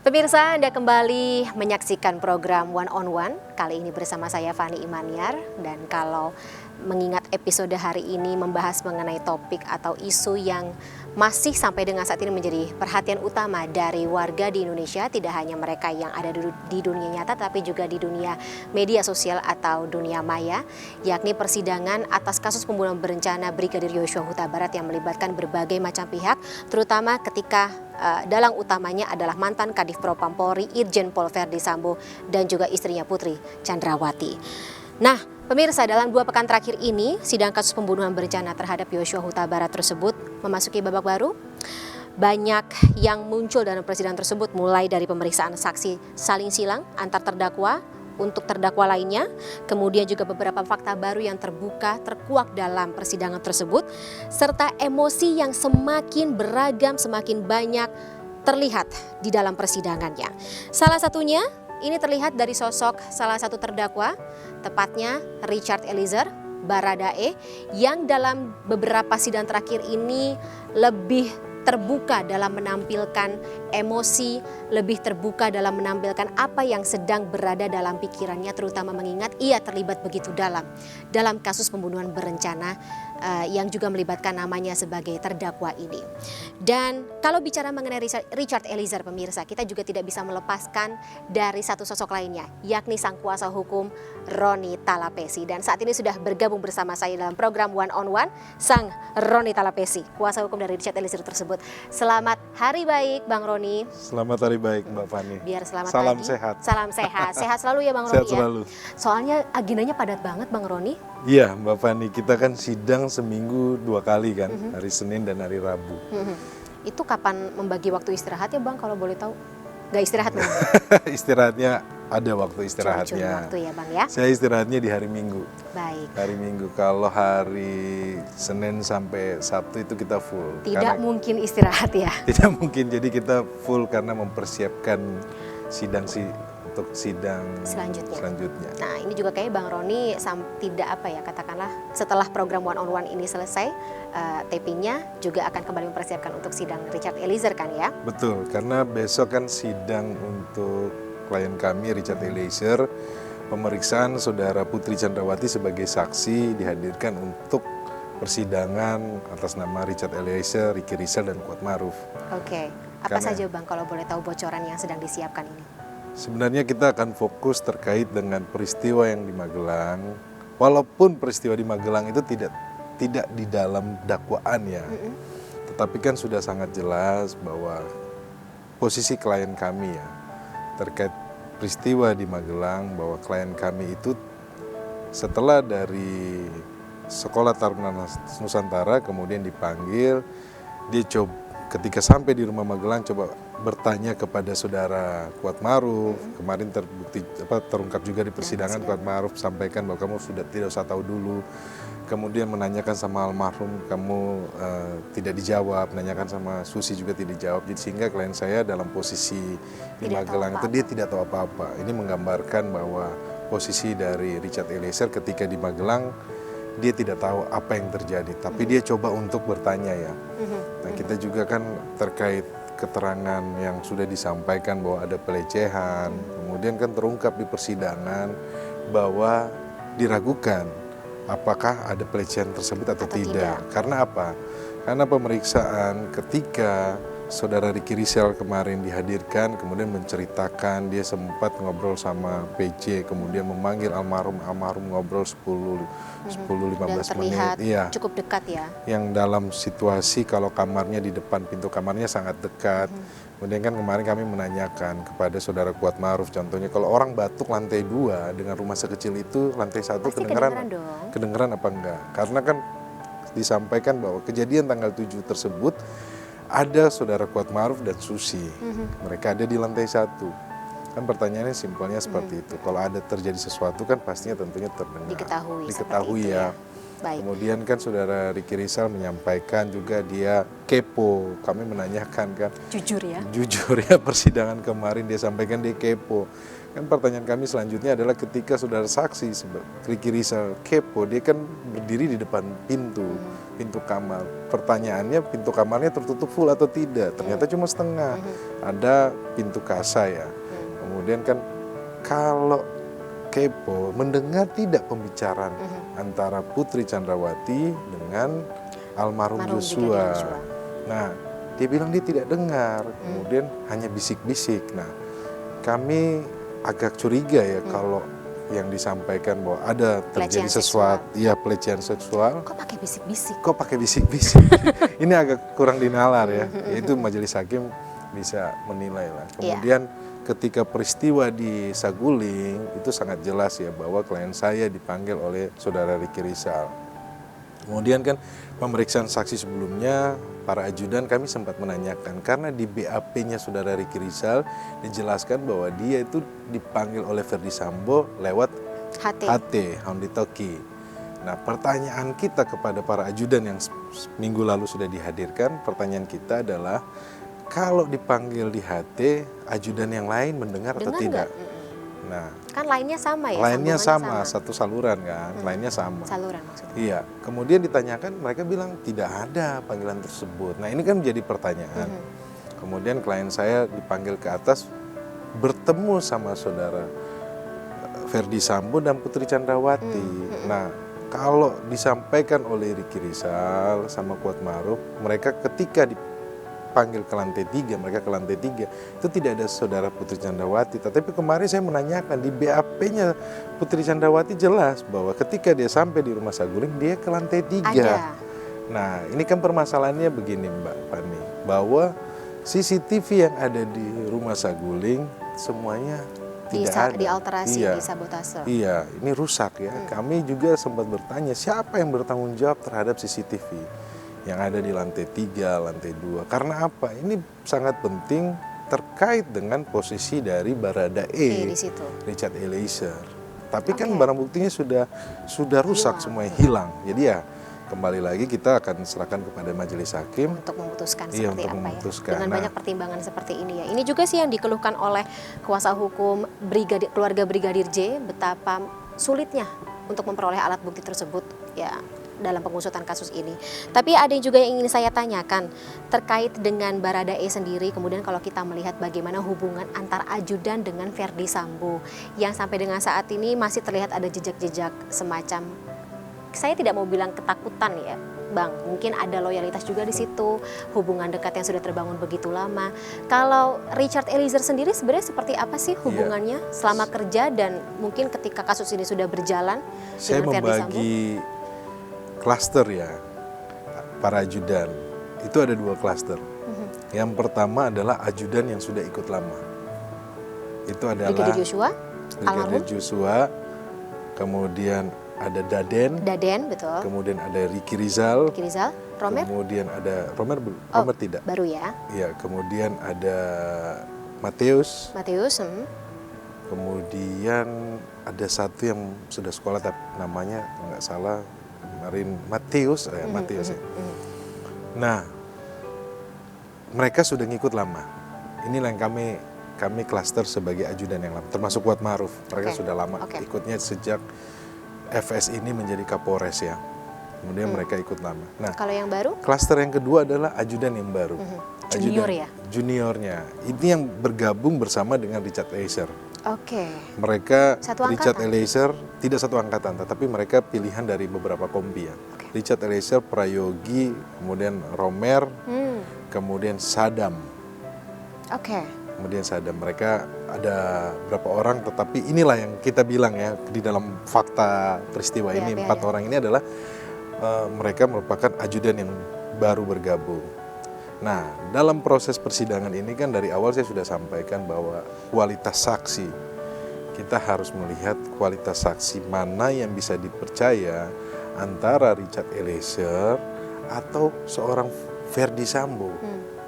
Pemirsa, Anda kembali menyaksikan program One on One. Kali ini bersama saya Fani Imaniar. Dan kalau mengingat episode hari ini membahas mengenai topik atau isu yang masih sampai dengan saat ini menjadi perhatian utama dari warga di Indonesia, tidak hanya mereka yang ada di dunia nyata tapi juga di dunia media sosial atau dunia maya, yakni persidangan atas kasus pembunuhan berencana Brigadir Yosua Huta Barat yang melibatkan berbagai macam pihak, terutama ketika dalang utamanya adalah mantan Kadif Propam Polri Irjen Pol Verdi Sambo dan juga istrinya Putri Chandrawati. Nah, pemirsa, dalam 2 pekan terakhir ini, sidang kasus pembunuhan berencana terhadap Yosua Huta Barat tersebut memasuki babak baru. Banyak yang muncul dalam persidangan tersebut, mulai dari pemeriksaan saksi saling silang antar terdakwa untuk terdakwa lainnya, kemudian juga beberapa fakta baru yang terkuak dalam persidangan tersebut, serta emosi yang semakin beragam, semakin banyak terlihat di dalam persidangannya. Salah satunya ini terlihat dari sosok salah satu terdakwa, tepatnya Richard Eliezer Baradae, yang dalam beberapa sidang terakhir ini lebih terbuka dalam menampilkan emosi, lebih terbuka dalam menampilkan apa yang sedang berada dalam pikirannya, terutama mengingat ia terlibat begitu dalam kasus pembunuhan berencana yang juga melibatkan namanya sebagai terdakwa ini. Dan kalau bicara mengenai Richard Eliezer, pemirsa, kita juga tidak bisa melepaskan dari satu sosok lainnya, yakni sang kuasa hukum Roni Talapesi. Dan saat ini sudah bergabung bersama saya dalam program One on One, sang Roni Talapesi, kuasa hukum dari Richard Eliezer tersebut. Selamat hari baik, Bang Roni. Selamat hari baik, Mbak Fani. Biar selamat Salam pagi. sehat. Salam sehat. Sehat selalu ya, Bang Sehat Roni. selalu. Soalnya agendanya padat banget, Bang Roni. Iya, Mbak Fani. Kita kan sidang seminggu 2 kali kan, hari Senin dan hari Rabu. Itu kapan membagi waktu istirahat ya, Bang, kalau boleh tahu? Nggak istirahat, Bang? Istirahatnya ada waktu istirahatnya. Cuma waktu ya, Bang, ya? Saya istirahatnya di hari Minggu. Baik. Hari Minggu. Kalau hari Senin sampai Sabtu itu kita full. Tidak mungkin istirahat ya? Tidak mungkin. Jadi kita full karena mempersiapkan sidang untuk sidang selanjutnya. Nah, ini juga kayak Bang Roni tidak katakanlah setelah program One on One ini selesai, tapingnya juga akan kembali mempersiapkan untuk sidang Richard Eliezer kan ya? Betul, karena besok kan sidang untuk klien kami Richard Eliezer, pemeriksaan saudara Putri Chandrawati sebagai saksi dihadirkan untuk persidangan atas nama Richard Eliezer, Ricky Rizal dan Kuatmaruf. Oke, apa saja Bang kalau boleh tahu bocoran yang sedang disiapkan ini? Sebenarnya kita akan fokus terkait dengan peristiwa yang di Magelang. Walaupun peristiwa di Magelang itu tidak di dalam dakwaan ya. Tetapi kan sudah sangat jelas bahwa posisi klien kami ya terkait peristiwa di Magelang, bahwa klien kami itu setelah dari Sekolah Taruna Nusantara kemudian dipanggil, dia ketika sampai di rumah Magelang coba bertanya kepada saudara Kuatmaruf. Kemarin terungkap juga di persidangan, Kuatmaruf sampaikan bahwa kamu sudah tidak usah tahu dulu. Kemudian menanyakan sama almarhum, kamu tidak dijawab. Menanyakan sama Susi juga tidak dijawab. Jadi sehingga klien saya dalam posisi di Magelang itu dia tidak tahu apa-apa. Ini menggambarkan bahwa posisi dari Richard Eliezer ketika di Magelang, dia tidak tahu apa yang terjadi. Tapi dia coba untuk bertanya ya. Nah, kita juga kan terkait keterangan yang sudah disampaikan bahwa ada pelecehan, kemudian kan terungkap di persidangan bahwa diragukan apakah ada pelecehan tersebut atau tidak. Karena apa? Karena pemeriksaan ketika saudara Ricky Rizal kemarin dihadirkan, kemudian menceritakan dia sempat ngobrol sama PJ, kemudian memanggil almarhum ngobrol 10-15 menit. Iya. Cukup dekat ya. Yang dalam situasi kalau kamarnya di depan pintu kamarnya sangat dekat. Kemudian kan kemarin kami menanyakan kepada saudara Kuatmaruf, contohnya kalau orang batuk lantai 2 dengan rumah sekecil itu, lantai 1 kedengeran apa enggak? Karena kan disampaikan bahwa kejadian tanggal 7 tersebut ada saudara Kuatmaruf dan Susi, mereka ada di lantai 1. Kan pertanyaannya simpelnya seperti itu. Kalau ada terjadi sesuatu kan pastinya tentunya terdengar, diketahui ya. Baik. Kemudian kan saudara Ricky Rizal menyampaikan juga dia kepo. Kami menanyakan kan. Jujur ya persidangan kemarin dia sampaikan dia kepo. Kan pertanyaan kami selanjutnya adalah ketika saudara saksi Ricky Rizal kepo, dia kan berdiri di depan pintu. pintu kamar. Pertanyaannya pintu kamarnya tertutup full atau tidak? Ternyata cuma setengah. Ada pintu kasa ya. Kemudian kan kalau kepo mendengar tidak pembicaraan antara Putri Chandrawati dengan almarhum Joshua. Nah, dia bilang dia tidak dengar. Kemudian hanya bisik-bisik. Nah, kami agak curiga ya kalau yang disampaikan bahwa ada terjadi sesuatu, ya pelecehan seksual. Kok pakai bisik-bisik? Kok pakai bisik-bisik? Ini agak kurang dinalar ya. Itu majelis hakim bisa menilai lah. Kemudian ketika peristiwa di Saguling itu sangat jelas ya bahwa klien saya dipanggil oleh saudara Ricky Rizal. Kemudian kan pemeriksaan saksi sebelumnya para ajudan kami sempat menanyakan karena di BAP-nya saudara Ricky Rizal dijelaskan bahwa dia itu dipanggil oleh Ferdy Sambo lewat HT, Hondi Toki. Nah, pertanyaan kita kepada para ajudan yang minggu lalu sudah dihadirkan, pertanyaan kita adalah kalau dipanggil di HT, ajudan yang lain mendengar atau tidak? Nah, kan lainnya sama ya? Lainnya sama, satu saluran kan, lainnya sama. Saluran maksudnya? Iya, kemudian ditanyakan mereka bilang tidak ada panggilan tersebut. Nah, ini kan menjadi pertanyaan. Kemudian klien saya dipanggil ke atas bertemu sama saudara Ferdy Sambo dan Putri Chandrawati. Nah, kalau disampaikan oleh Ricky Rizal sama Kuat Maruf, mereka ketika dipanggil ke lantai 3, mereka ke lantai 3, itu tidak ada saudara Putri Chandrawati. Tetapi kemarin saya menanyakan di BAP-nya Putri Chandrawati jelas bahwa ketika dia sampai di rumah Saguling, dia ke lantai 3. Ada. Nah, ini kan permasalahannya begini Mbak Fani, bahwa CCTV yang ada di rumah Saguling semuanya tidak ada. Dialterasi, disabotase. Iya, ini rusak ya. Kami juga sempat bertanya siapa yang bertanggung jawab terhadap CCTV yang ada di lantai 3, lantai 2. Karena apa? Ini sangat penting terkait dengan posisi dari Baradae, di situ. Richard Eliezer. Tapi kan barang buktinya sudah rusak, semuanya hilang. Jadi ya kembali lagi kita akan serahkan kepada majelis hakim untuk memutuskan iya, seperti untuk apa memutuskan. ya. Dengan banyak pertimbangan seperti ini ya. Ini juga sih yang dikeluhkan oleh kuasa hukum keluarga Brigadir J, betapa sulitnya untuk memperoleh alat bukti tersebut ya dalam pengusutan kasus ini. Tapi ada juga yang ingin saya tanyakan terkait dengan Baradae sendiri. Kemudian kalau kita melihat bagaimana hubungan antar ajudan dengan Ferdy Sambo yang sampai dengan saat ini masih terlihat ada jejak-jejak semacam, saya tidak mau bilang ketakutan ya Bang, mungkin ada loyalitas juga di situ, hubungan dekat yang sudah terbangun begitu lama. Kalau Richard Eliezer sendiri sebenarnya seperti apa sih hubungannya selama kerja dan mungkin ketika kasus ini sudah berjalan saya dengan Ferdy Sambo? membagi klaster ya, para ajudan. Itu ada 2 klaster. Yang pertama adalah ajudan yang sudah ikut lama. Itu adalah Brigadir Joshua, Brigadir Joshua, kemudian ada Daden, betul. kemudian ada Ricky Rizal, Romer, kemudian ada Romer tidak. Baru ya. Iya, kemudian ada Mateus, kemudian ada satu yang sudah sekolah tapi namanya nggak salah kemarin Mateus ya. Nah, mereka sudah ngikut lama. Inilah yang kami klaster sebagai ajudan yang lama, termasuk Kuat Maruf. Mereka sudah lama ikutnya sejak FS ini menjadi Kapolres ya. Kemudian mereka ikut lama. Nah, kalau yang baru? Klaster yang kedua adalah ajudan yang baru. Junior ya? Juniornya. Ini yang bergabung bersama dengan Richard Eliezer. Mereka satu Richard angkatan? Eliezer tidak satu angkatan, tetapi mereka pilihan dari beberapa kompi ya. Richard Eliezer, Prayogi, kemudian Romer, kemudian Sadam. Kemudian Sadam, mereka ada berapa orang, tetapi inilah yang kita bilang ya di dalam fakta peristiwa ini, 4 orang ini adalah mereka merupakan ajudan yang baru bergabung. Nah, dalam proses persidangan ini kan dari awal saya sudah sampaikan bahwa kualitas saksi, kita harus melihat kualitas saksi mana yang bisa dipercaya antara Richard Eliezer atau seorang Ferdy Sambo.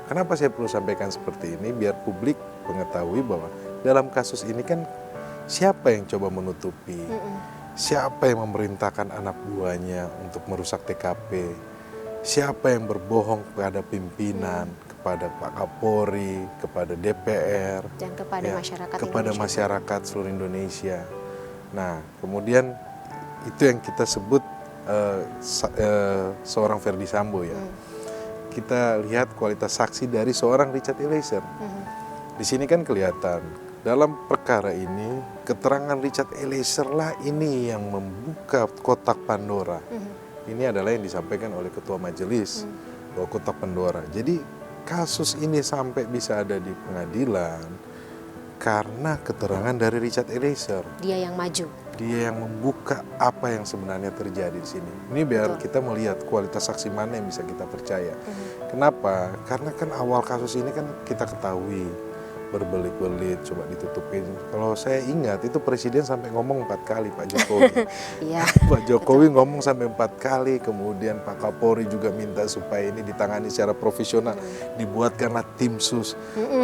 Kenapa saya perlu sampaikan seperti ini? Biar publik mengetahui bahwa dalam kasus ini kan siapa yang coba menutupi, siapa yang memerintahkan anak buahnya untuk merusak TKP, siapa yang berbohong kepada pimpinan, kepada Pak Kapolri, kepada DPR, dan kepada masyarakat seluruh Indonesia. Nah, kemudian itu yang kita sebut seorang Ferdy Sambo ya. Kita lihat kualitas saksi dari seorang Richard Eliezer. Di sini kan kelihatan dalam perkara ini keterangan Richard Eliezer lah ini yang membuka kotak Pandora. Ini adalah yang disampaikan oleh ketua majelis bahwa kotak Pandora. Jadi kasus ini sampai bisa ada di pengadilan karena keterangan dari Richard Eliezer. Dia yang maju. Dia yang membuka apa yang sebenarnya terjadi di sini. Ini biar kita melihat kualitas saksi mana yang bisa kita percaya. Kenapa? Karena kan awal kasus ini kan kita ketahui berbelit-belit, coba ditutupin. Kalau saya ingat itu Presiden sampai ngomong 4 kali Pak Jokowi. Iya. Pak Jokowi ngomong sampai 4 kali, kemudian Pak Kapolri juga minta supaya ini ditangani secara profesional, dibuatkanlah tim sus.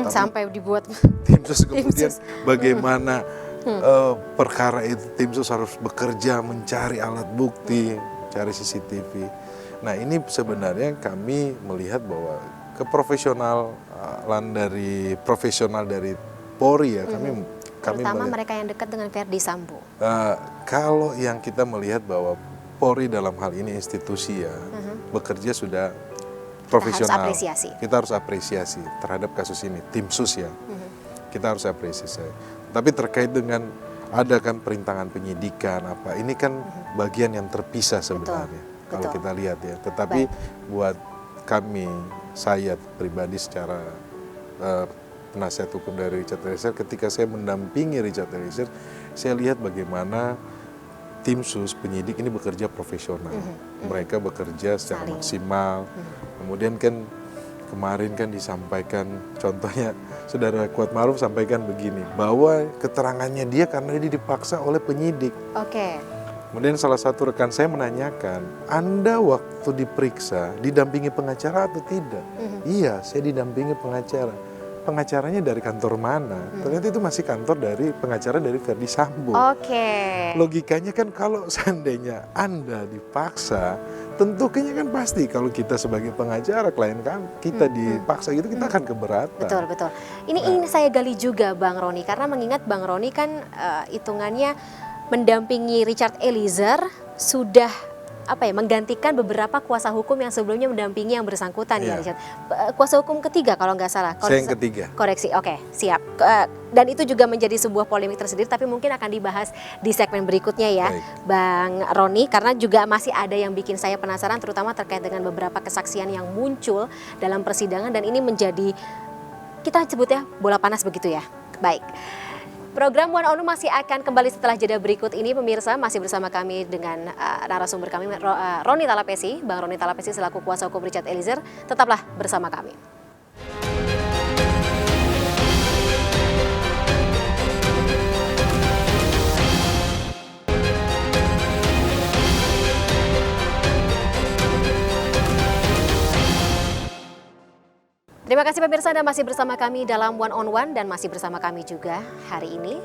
Sampai dibuat Tim sus kemudian sus. bagaimana perkara itu tim sus harus bekerja mencari alat bukti, cari CCTV. Nah ini sebenarnya kami melihat bahwa profesional dari Polri ya, kami terutama melihat, mereka yang dekat dengan Ferdy Sambo. kalau yang kita melihat bahwa Polri dalam hal ini institusi ya bekerja sudah profesional. Kita harus apresiasi terhadap kasus ini, tim sus ya. Kita harus apresiasi. Tapi terkait dengan ada kan perintangan penyidikan apa, ini kan bagian yang terpisah sebenarnya. Kalau kita lihat ya. Tetapi buat kami, saya pribadi secara penasihat hukum dari Richard Eliezer, ketika saya mendampingi Richard Eliezer, saya lihat bagaimana tim sus penyidik ini bekerja profesional. Mereka bekerja secara maksimal. Kemudian kan kemarin kan disampaikan, contohnya Saudara Kuatmaruf sampaikan begini, bahwa keterangannya dia karena dia dipaksa oleh penyidik. Kemudian salah satu rekan saya menanyakan, Anda waktu diperiksa didampingi pengacara atau tidak? Iya, saya didampingi pengacara. Pengacaranya dari kantor mana? Ternyata itu masih kantor dari pengacara dari Ferdy Sambo. Logikanya kan kalau seandainya Anda dipaksa, tentu kayaknya kan pasti kalau kita sebagai pengacara, klien kan kita dipaksa gitu, kita akan keberatan. Betul. Ini ingin saya gali juga Bang Roni, karena mengingat Bang Roni kan hitungannya mendampingi Richard Eliezer, sudah menggantikan beberapa kuasa hukum yang sebelumnya mendampingi yang bersangkutan ya Richard. Kuasa hukum ketiga kalau nggak salah. Saya yang ketiga. Koreksi, oke, siap. Dan itu juga menjadi sebuah polemik tersendiri, tapi mungkin akan dibahas di segmen berikutnya ya. Bang Roni, karena juga masih ada yang bikin saya penasaran, terutama terkait dengan beberapa kesaksian yang muncul dalam persidangan, dan ini menjadi, kita sebut ya, bola panas begitu ya. Baik. Program One on One masih akan kembali setelah jeda berikut ini, pemirsa. Masih bersama kami dengan narasumber kami, Roni Talapesi, Bang Roni Talapesi selaku kuasa hukum Richard Eliezer. Tetaplah bersama kami. Terima kasih pemirsa, Anda masih bersama kami dalam One on One, dan masih bersama kami juga hari ini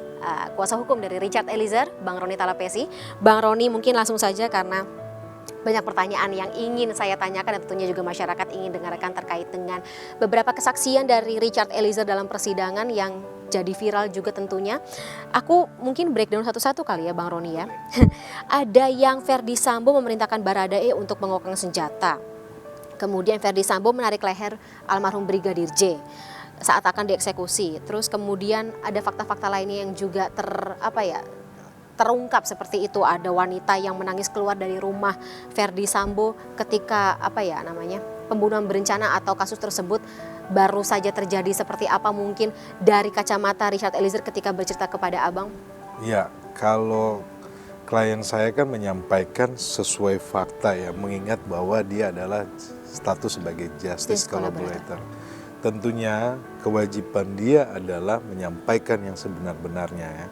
kuasa hukum dari Richard Eliezer, Bang Roni Talapesi. Bang Roni, mungkin langsung saja karena banyak pertanyaan yang ingin saya tanyakan dan tentunya juga masyarakat ingin dengarkan terkait dengan beberapa kesaksian dari Richard Eliezer dalam persidangan yang jadi viral juga tentunya. Aku mungkin breakdown satu-satu kali ya Bang Roni ya. Ada yang Ferdy Sambo memerintahkan Baradae untuk mengokang senjata. Kemudian Ferdy Sambo menarik leher almarhum Brigadir J saat akan dieksekusi. Terus kemudian ada fakta-fakta lainnya yang juga terungkap seperti itu. Ada wanita yang menangis keluar dari rumah Ferdy Sambo ketika pembunuhan berencana atau kasus tersebut baru saja terjadi. Seperti apa mungkin dari kacamata Richard Eliezer ketika bercerita kepada Abang? Ya, kalau klien saya kan menyampaikan sesuai fakta ya, mengingat bahwa dia adalah status sebagai justice collaborator. Tentunya kewajiban dia adalah menyampaikan yang sebenar-benarnya ya.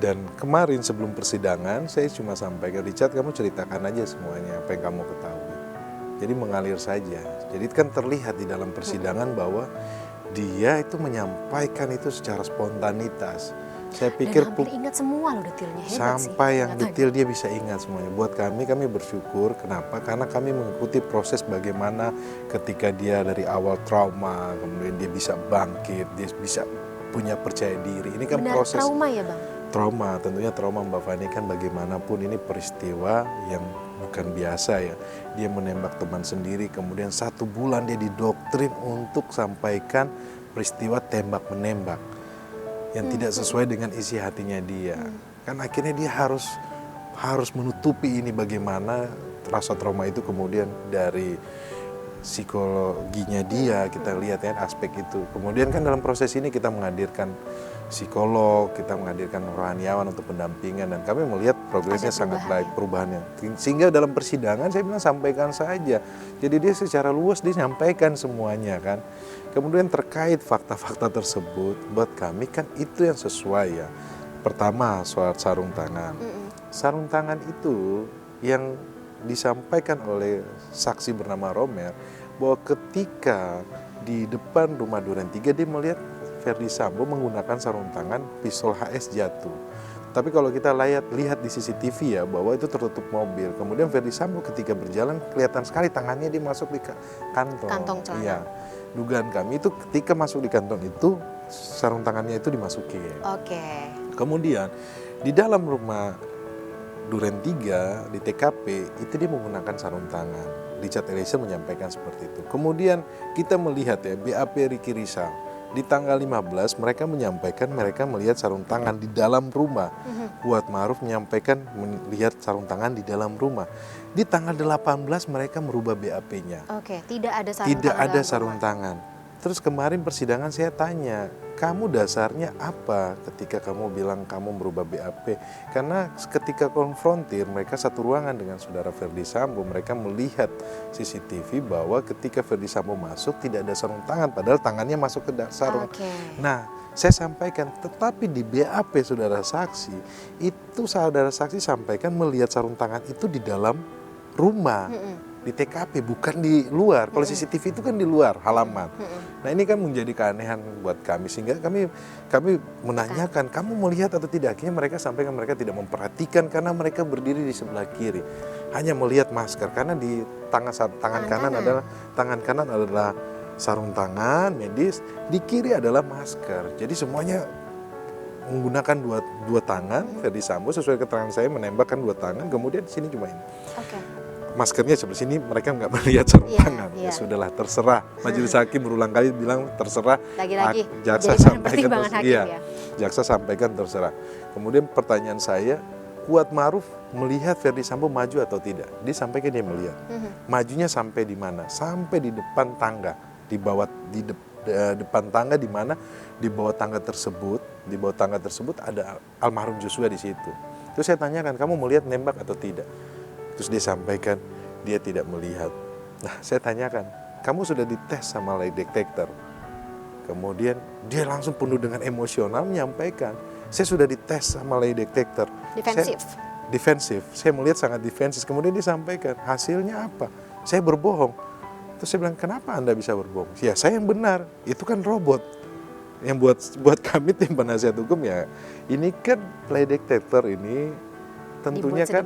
Dan kemarin sebelum persidangan saya cuma sampaikan, Richard kamu ceritakan aja semuanya apa yang kamu ketahui. Jadi mengalir saja. Jadi kan terlihat di dalam persidangan bahwa dia itu menyampaikan itu secara spontanitas. Saya pikir dan hampir ingat semua loh detailnya, hebat sampai sih, yang detail dia bisa ingat semuanya. Buat kami bersyukur. Kenapa? Karena kami mengikuti proses bagaimana ketika dia dari awal trauma, kemudian dia bisa bangkit, dia bisa punya percaya diri. Ini kan Benar proses trauma ya Bang? trauma, tentunya trauma Mbak Fani kan bagaimanapun ini peristiwa yang bukan biasa ya. Dia menembak teman sendiri, kemudian 1 bulan dia didoktrin untuk sampaikan peristiwa tembak-menembak yang tidak sesuai dengan isi hatinya dia. Kan akhirnya dia harus menutupi ini, bagaimana rasa trauma itu kemudian dari psikologinya dia, kita lihat ya aspek itu. Kemudian kan dalam proses ini kita menghadirkan psikolog, kita menghadirkan rohaniawan untuk pendampingan, dan kami melihat progresnya sangat baik, perubahannya. Sehingga dalam persidangan saya bilang sampaikan saja. Jadi dia secara luas dia sampaikan semuanya kan. Kemudian terkait fakta-fakta tersebut buat kami kan itu yang sesuai ya. Pertama soal sarung tangan. Sarung tangan itu yang disampaikan oleh saksi bernama Romer bahwa ketika di depan rumah Duren 3 dia melihat Ferdy Sambo menggunakan sarung tangan, pistol HS jatuh. Tapi kalau kita lihat di CCTV ya bahwa itu tertutup mobil. Kemudian Ferdy Sambo ketika berjalan kelihatan sekali tangannya dia masuk di kantong. Kantong celana. Iya. Dugaan kami itu ketika masuk di kantong itu sarung tangannya itu dimasukin. Oke. Kemudian di dalam rumah Duren 3 di TKP itu dia menggunakan sarung tangan. Richard Eliezer menyampaikan seperti itu. Kemudian kita melihat ya BAP Ricky Rizal di tanggal 15 mereka menyampaikan mereka melihat sarung tangan di dalam rumah. Kuat Ma'ruf menyampaikan melihat sarung tangan di dalam rumah. Di tanggal 18 mereka merubah BAP-nya. Oke, tidak ada sarung Tidak tangan. ada sarung tangan. Terus kemarin persidangan saya tanya, kamu dasarnya apa ketika kamu bilang kamu merubah BAP? Karena ketika konfrontir mereka satu ruangan dengan saudara Ferdy Sambo, mereka melihat CCTV bahwa ketika Ferdy Sambo masuk tidak ada sarung tangan, padahal tangannya masuk ke sarung. Nah, saya sampaikan, tetapi di BAP saudara saksi, itu saudara saksi sampaikan melihat sarung tangan itu di dalam rumah. Di TKP bukan di luar. Kalau CCTV itu kan di luar halaman. Nah ini kan menjadi keanehan buat kami sehingga kami menanyakan kamu melihat atau tidak. Akhirnya mereka sampaikan mereka tidak memperhatikan karena mereka berdiri di sebelah kiri, hanya melihat masker karena di tangan kanan adalah sarung tangan medis, di kiri adalah masker. Jadi semuanya menggunakan dua tangan. Ferdy Sambo sesuai keterangan saya menembakkan 2 tangan, kemudian di sini cuma ini. Maskernya sebelah sini mereka nggak melihat sarung tangan. Ya sudahlah, terserah. Majelis hakim berulang kali bilang terserah. Lagi-lagi jaksa sampaikan jaksa sampaikan terserah. Kemudian pertanyaan saya, Kuat Ma'ruf melihat Ferdy Sambo maju atau tidak? Dia sampaikan dia melihat. Majunya sampai di mana? Sampai di depan tangga, di depan tangga di mana di bawah tangga tersebut ada almarhum Joshua di situ. Terus saya tanyakan, kamu melihat nembak atau tidak? Terus dia sampaikan dia tidak melihat. Nah saya tanyakan, kamu sudah dites sama lie detector? Kemudian dia langsung penuh dengan emosional menyampaikan, saya sudah dites sama lie detector. Defensif. Saya melihat sangat defensif. Kemudian dia sampaikan, hasilnya apa? Saya berbohong. Terus saya bilang, kenapa Anda bisa berbohong? Ya saya yang benar, itu kan robot. Yang buat kami tim penasihat hukum ya, ini kan lie detector ini tentunya kan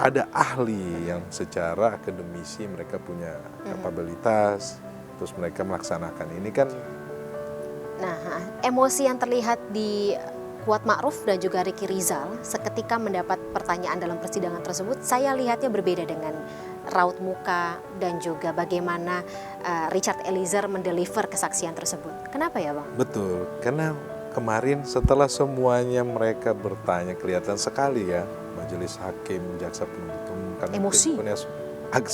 ada ahli yang secara akademisi mereka punya kapabilitas, terus mereka melaksanakan ini kan. Nah, emosi yang terlihat di Kuat Ma'ruf dan juga Ricky Rizal seketika mendapat pertanyaan dalam persidangan tersebut, saya lihatnya berbeda dengan raut muka dan juga bagaimana Richard Eliezer mendeliver kesaksian tersebut. Kenapa ya Bang? Betul, karena kemarin setelah semuanya mereka bertanya kelihatan sekali ya majelis hakim, jaksa penuntut umum kan emosi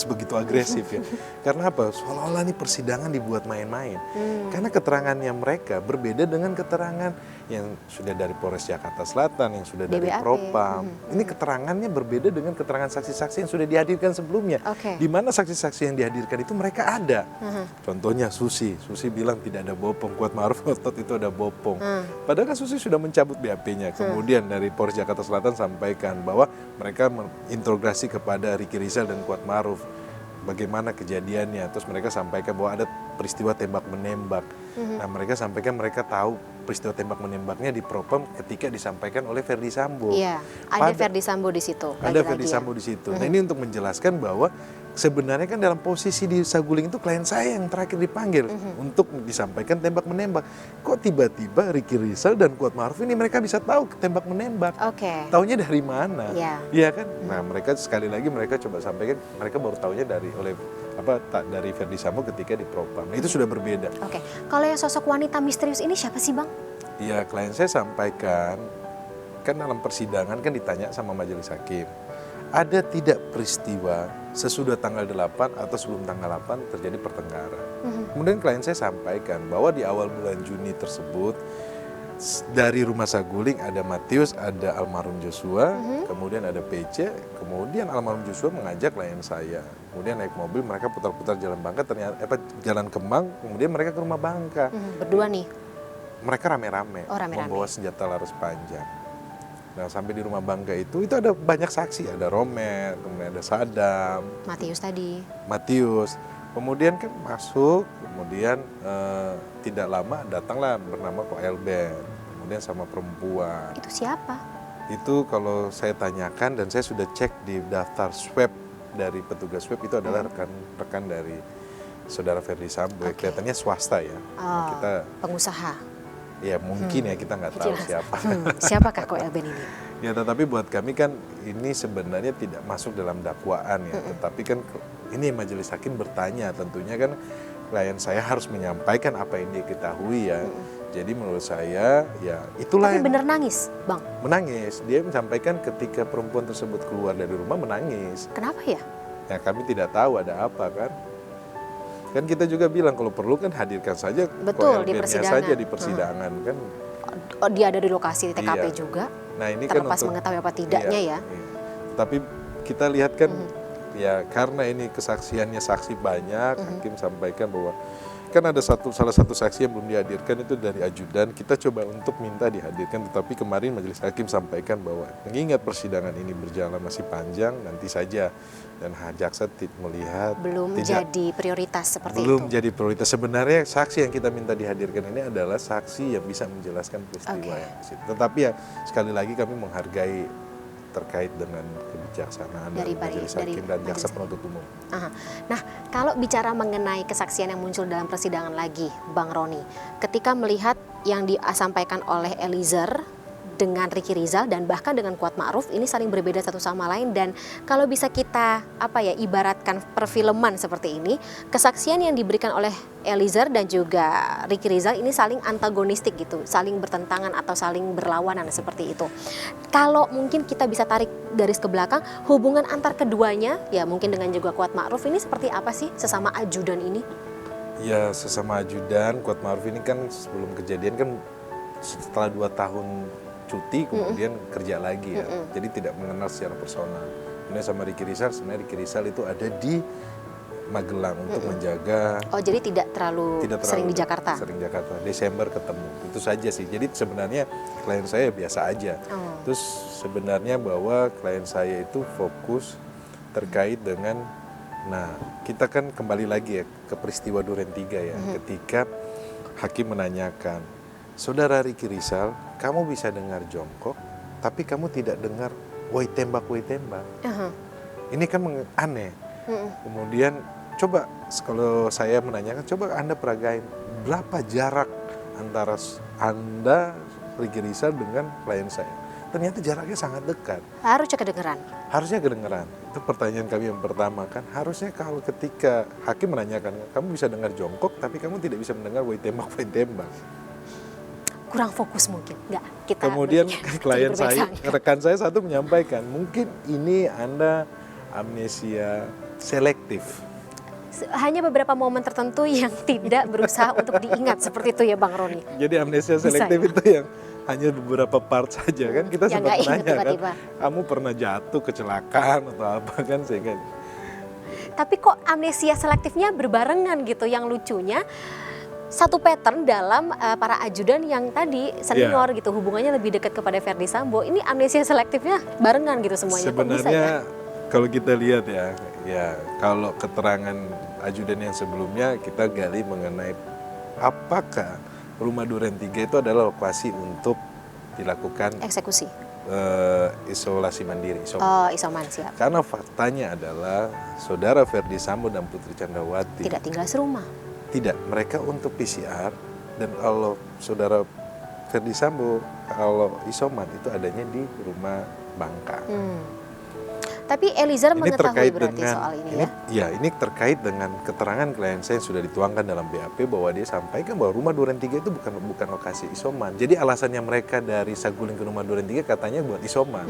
begitu agresif ya. Karena apa? Seolah-olah ini persidangan dibuat main-main. Karena keterangannya mereka berbeda dengan keterangan yang sudah dari Polres Jakarta Selatan, yang sudah dari Propam. Ini keterangannya berbeda dengan keterangan saksi-saksi yang sudah dihadirkan sebelumnya. Di mana saksi-saksi yang dihadirkan itu mereka ada. Contohnya Susi bilang tidak ada bopong. Kuat Ma'ruf ngotot itu ada bopong. Padahal kan Susi sudah mencabut BAP-nya. Kemudian dari Polres Jakarta Selatan sampaikan bahwa mereka menginterogasi kepada Ricky Rizal dan Kuat Ma'ruf bagaimana kejadiannya, terus mereka sampaikan bahwa ada peristiwa tembak menembak. Nah mereka sampaikan mereka tahu peristiwa tembak menembaknya di Propam ketika disampaikan oleh Ferdy Sambo. Iya, ada Ferdy Sambo di situ. Ada Ferdy Sambo di situ. Nah ini untuk menjelaskan bahwa sebenarnya kan dalam posisi di Saguling itu klien saya yang terakhir dipanggil untuk disampaikan tembak menembak. Kok tiba-tiba Ricky Rizal dan Kuat Ma'ruf ini mereka bisa tahu tembak menembak? Oke. Taunya dari mana? Iya. Iya kan? Nah, mereka sekali lagi mereka coba sampaikan, mereka baru taunya dari Verdi Sambo ketika di propam. Nah, itu sudah berbeda. Oke. Kalau yang sosok wanita misterius ini siapa sih, Bang? Iya, klien saya sampaikan, kan dalam persidangan kan ditanya sama majelis hakim, ada tidak peristiwa sesudah tanggal 8 atau sebelum tanggal 8 terjadi pertengkaran. Kemudian klien saya sampaikan bahwa di awal bulan Juni tersebut, dari rumah Saguling ada Matius, ada almarhum Joshua, kemudian ada PC, kemudian almarhum Joshua mengajak klien saya. Kemudian naik mobil, mereka putar-putar Jalan Bangka, Jalan Kemang, kemudian mereka ke rumah Bangka. Berdua nih? Mereka rame-rame, membawa senjata laras panjang. Nah, sampai di rumah Bangka itu ada banyak saksi, ada Romer, kemudian ada Sadam, Matius. Kemudian kan masuk, kemudian tidak lama datanglah bernama Ko Elben, kemudian sama perempuan. Itu siapa? Itu kalau saya tanyakan dan saya sudah cek di daftar swab dari petugas swab, itu adalah rekan-rekan dari saudara Verdi Sambo. Kelihatannya swasta ya. Oh, kita pengusaha. Ya mungkin ya, kita nggak tahu siapa. Siapakah Ko Elben ini? Ya, tetapi buat kami kan ini sebenarnya tidak masuk dalam dakwaan ya. Tetapi kan ini majelis hakim bertanya, tentunya kan klien saya harus menyampaikan apa yang dia ketahui ya. Jadi menurut saya ya itulah. Tapi bener nangis, Bang? Menangis. Dia menyampaikan ketika perempuan tersebut keluar dari rumah menangis. Kenapa ya? Ya kami tidak tahu ada apa kan. Kan kita juga bilang kalau perlu kan hadirkan saja Betul, di persidangan. saja di persidangan kan. Oh, dia ada di lokasi di TKP juga. Nah, ini terlepas kan mengetahui apa tidaknya ya. Tapi kita lihat kan ya karena ini kesaksiannya saksi banyak, hakim sampaikan bahwa kan ada salah satu saksi yang belum dihadirkan itu dari ajudan. Kita coba untuk minta dihadirkan, tetapi kemarin majelis hakim sampaikan bahwa mengingat persidangan ini berjalan masih panjang, nanti saja, dan jaksa melihat belum jadi prioritas seperti belum itu. jadi prioritas. Sebenarnya saksi yang kita minta dihadirkan ini adalah saksi yang bisa menjelaskan peristiwa yang di situ. Tetapi ya sekali lagi kami menghargai terkait dengan kebijaksanaan dari majelis hakim dan jaksa penuntut umum. Nah, kalau bicara mengenai kesaksian yang muncul dalam persidangan lagi, Bang Roni, ketika melihat yang disampaikan oleh Eliezer dengan Ricky Rizal dan bahkan dengan Kuat Ma'ruf ini saling berbeda satu sama lain, dan kalau bisa kita ibaratkan perfilman seperti ini, kesaksian yang diberikan oleh Eliezer dan juga Ricky Rizal ini saling antagonistik gitu, saling bertentangan atau saling berlawanan seperti itu. Kalau mungkin kita bisa tarik garis ke belakang, hubungan antar keduanya ya mungkin dengan juga Kuat Ma'ruf ini seperti apa sih sesama ajudan ini? Ya, sesama ajudan. Kuat Ma'ruf ini kan sebelum kejadian kan setelah 2 tahun cuti kemudian kerja lagi ya. Jadi tidak mengenal secara personal. Kemudian sama Ricky Rizal, sebenarnya Ricky Rizal itu ada di Magelang untuk menjaga. Oh, jadi tidak terlalu sering di Jakarta? Sering Jakarta, Desember ketemu, itu saja sih. Jadi sebenarnya klien saya biasa aja. Terus sebenarnya bahwa klien saya itu fokus terkait dengan, nah kita kan kembali lagi ya ke peristiwa Duren 3 ya. Ketika hakim menanyakan, saudara Ricky Rizal, kamu bisa dengar jongkok, tapi kamu tidak dengar woi tembak, woi tembak. Ini kan aneh. Kemudian coba kalau saya menanyakan, coba Anda peragain berapa jarak antara Anda, Ricky Rizal dengan klien saya. Ternyata jaraknya sangat dekat. Harusnya kedengeran. Harusnya kedengeran. Itu pertanyaan kami yang pertama kan. Harusnya kalau ketika hakim menanyakan, kamu bisa dengar jongkok, tapi kamu tidak bisa mendengar woi tembak, woi tembak. Kurang fokus mungkin, enggak kita. Kemudian klien saya, rekan saya satu menyampaikan, mungkin ini Anda amnesia selektif. Hanya beberapa momen tertentu yang tidak berusaha untuk diingat, seperti itu ya Bang Roni. Jadi amnesia selektif itu yang hanya beberapa part saja kan. Kita sempat menanya kan, kamu pernah jatuh kecelakaan atau apa kan, sehingga. Tapi kok amnesia selektifnya berbarengan gitu, yang lucunya satu pattern dalam para ajudan yang tadi senior gitu, hubungannya lebih dekat kepada Verdi Sambo. Ini amnesia selektifnya barengan gitu semuanya. Sebenarnya kalau kita lihat ya kalau keterangan ajudan yang sebelumnya kita gali mengenai apakah rumah Duren 3 itu adalah lokasi untuk dilakukan eksekusi. isolasi mandiri, isoman. Oh, isoman, siap. Karena faktanya adalah saudara Ferdi Sambo dan Putri Candrawati Tidak tinggal serumah. tidak, mereka untuk PCR, dan kalau saudara Ferdi Sambo kalau isoman itu adanya di rumah Bangka. Tapi Eliezer Ini mengetahui terkait berarti dengan soal ini ya? Ya, ini terkait dengan keterangan klien saya yang sudah dituangkan dalam BAP bahwa dia sampaikan bahwa rumah Duren 3 itu bukan lokasi isoman. Jadi alasannya mereka dari Saguling ke rumah Duren 3 katanya buat isoman.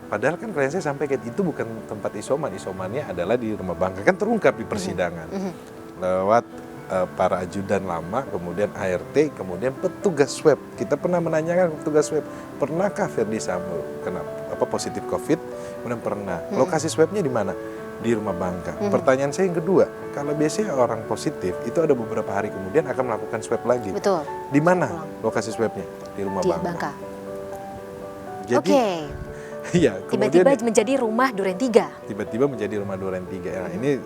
Padahal kan klien saya sampaikan itu bukan tempat isoman. Isomannya adalah di rumah Bangka. Kan terungkap di persidangan. Lewat para ajudan lama, kemudian ART, kemudian petugas swab. Kita pernah menanyakan petugas swab, pernahkah Ferdi Sambo kena positif COVID? Kemudian pernah. Lokasi swabnya di mana? Di rumah Bangka. Pertanyaan saya yang kedua, kalau biasanya orang positif itu ada beberapa hari kemudian akan melakukan swab lagi. Betul. Di mana lokasi swabnya? Di rumah Di Bangka. Bangka. Jadi, Oke. iya, Tiba-tiba kemudian menjadi rumah Duren 3. tiba-tiba menjadi rumah Duren 3. Ya, ini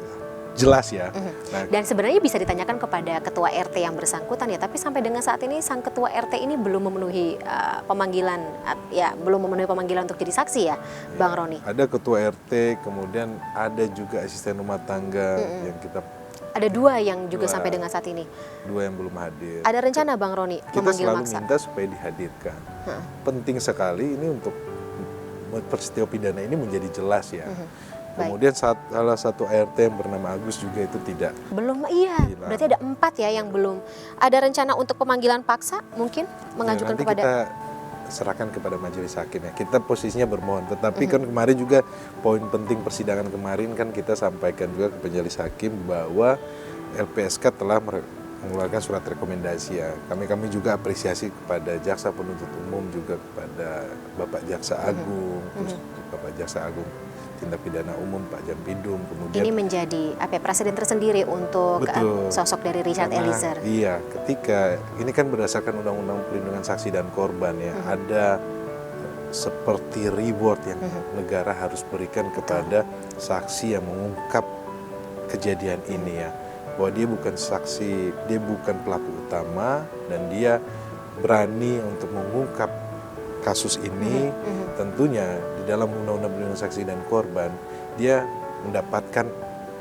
jelas ya. Nah, Dan sebenarnya bisa ditanyakan kepada ketua RT yang bersangkutan ya, tapi sampai dengan saat ini sang ketua RT ini belum memenuhi pemanggilan, belum memenuhi pemanggilan untuk jadi saksi ya, Bang Roni. ada ketua RT, kemudian ada juga asisten rumah tangga yang kita Ada 2 yang juga Dua. sampai dengan saat ini. 2 yang belum hadir. Ada rencana Bang Roni Kita memanggil selalu maksa? minta supaya dihadirkan. Penting sekali ini untuk peristiwa pidana ini menjadi jelas ya. Kemudian salah satu ART yang bernama Agus juga itu tidak. Belum, iya. Hilang. Berarti ada 4 ya yang belum. Ada rencana untuk pemanggilan paksa mungkin mengajukan nanti kepada. kita serahkan kepada majelis hakim ya. Kita posisinya bermohon, tetapi kan kemarin juga poin penting persidangan kemarin kan kita sampaikan juga ke majelis hakim bahwa LPSK telah mengeluarkan surat rekomendasi ya. Kami juga apresiasi kepada jaksa penuntut umum, juga kepada Bapak Jaksa Agung, terus Bapak Jaksa Agung Tindak Pidana Umum Pak Jampidum, kemudian Ini menjadi presiden tersendiri untuk sosok dari Richard Eliezer. Iya, ketika ini kan berdasarkan Undang-Undang Perlindungan Saksi dan Korban ya, ada seperti reward yang negara harus berikan kepada saksi yang mengungkap kejadian ini ya, bahwa dia bukan saksi, dia bukan pelaku utama, dan dia berani untuk mengungkap kasus ini. Tentunya di dalam Undang-Undang Perlindungan Saksi dan Korban dia mendapatkan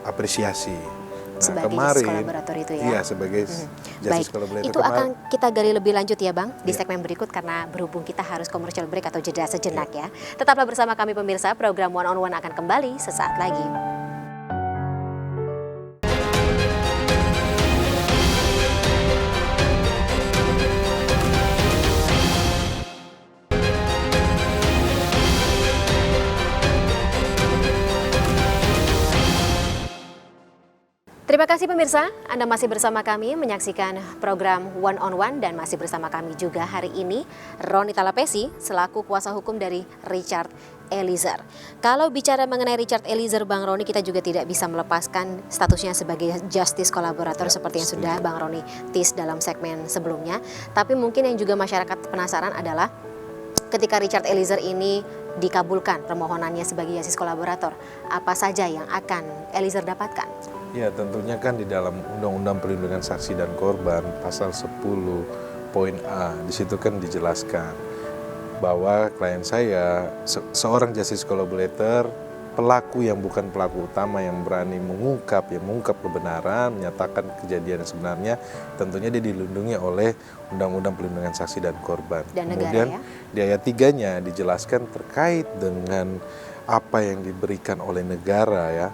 apresiasi. Nah, Sebagai kemarin, justice collaborator itu ya? Iya, sebagai justice Baik, collaborator. itu akan kita gali lebih lanjut ya Bang di segmen berikut, karena berhubung kita harus commercial break atau jeda sejenak ya. Tetaplah bersama kami pemirsa, program One on One akan kembali sesaat lagi. Terima kasih pemirsa, Anda masih bersama kami menyaksikan program One on One, dan masih bersama kami juga hari ini Roni Talapesi selaku kuasa hukum dari Richard Eliezer. Kalau bicara mengenai Richard Eliezer, Bang Roni, kita juga tidak bisa melepaskan statusnya sebagai justice collaborator seperti yang sudah Bang Roni tease dalam segmen sebelumnya. Tapi mungkin yang juga masyarakat penasaran adalah ketika Richard Eliezer ini dikabulkan permohonannya sebagai justice kolaborator, apa saja yang akan Eliezer dapatkan? Ya, tentunya kan di dalam Undang-Undang Perlindungan Saksi dan Korban pasal 10 poin A, di situ kan dijelaskan bahwa klien saya seorang justice collaborator, pelaku yang bukan pelaku utama, yang berani mengungkap kebenaran, menyatakan kejadian yang sebenarnya, tentunya dia dilindungi oleh Undang-Undang Perlindungan Saksi dan Korban. Dan Kemudian negara, ya? di ayat 3-nya dijelaskan terkait dengan apa yang diberikan oleh negara ya,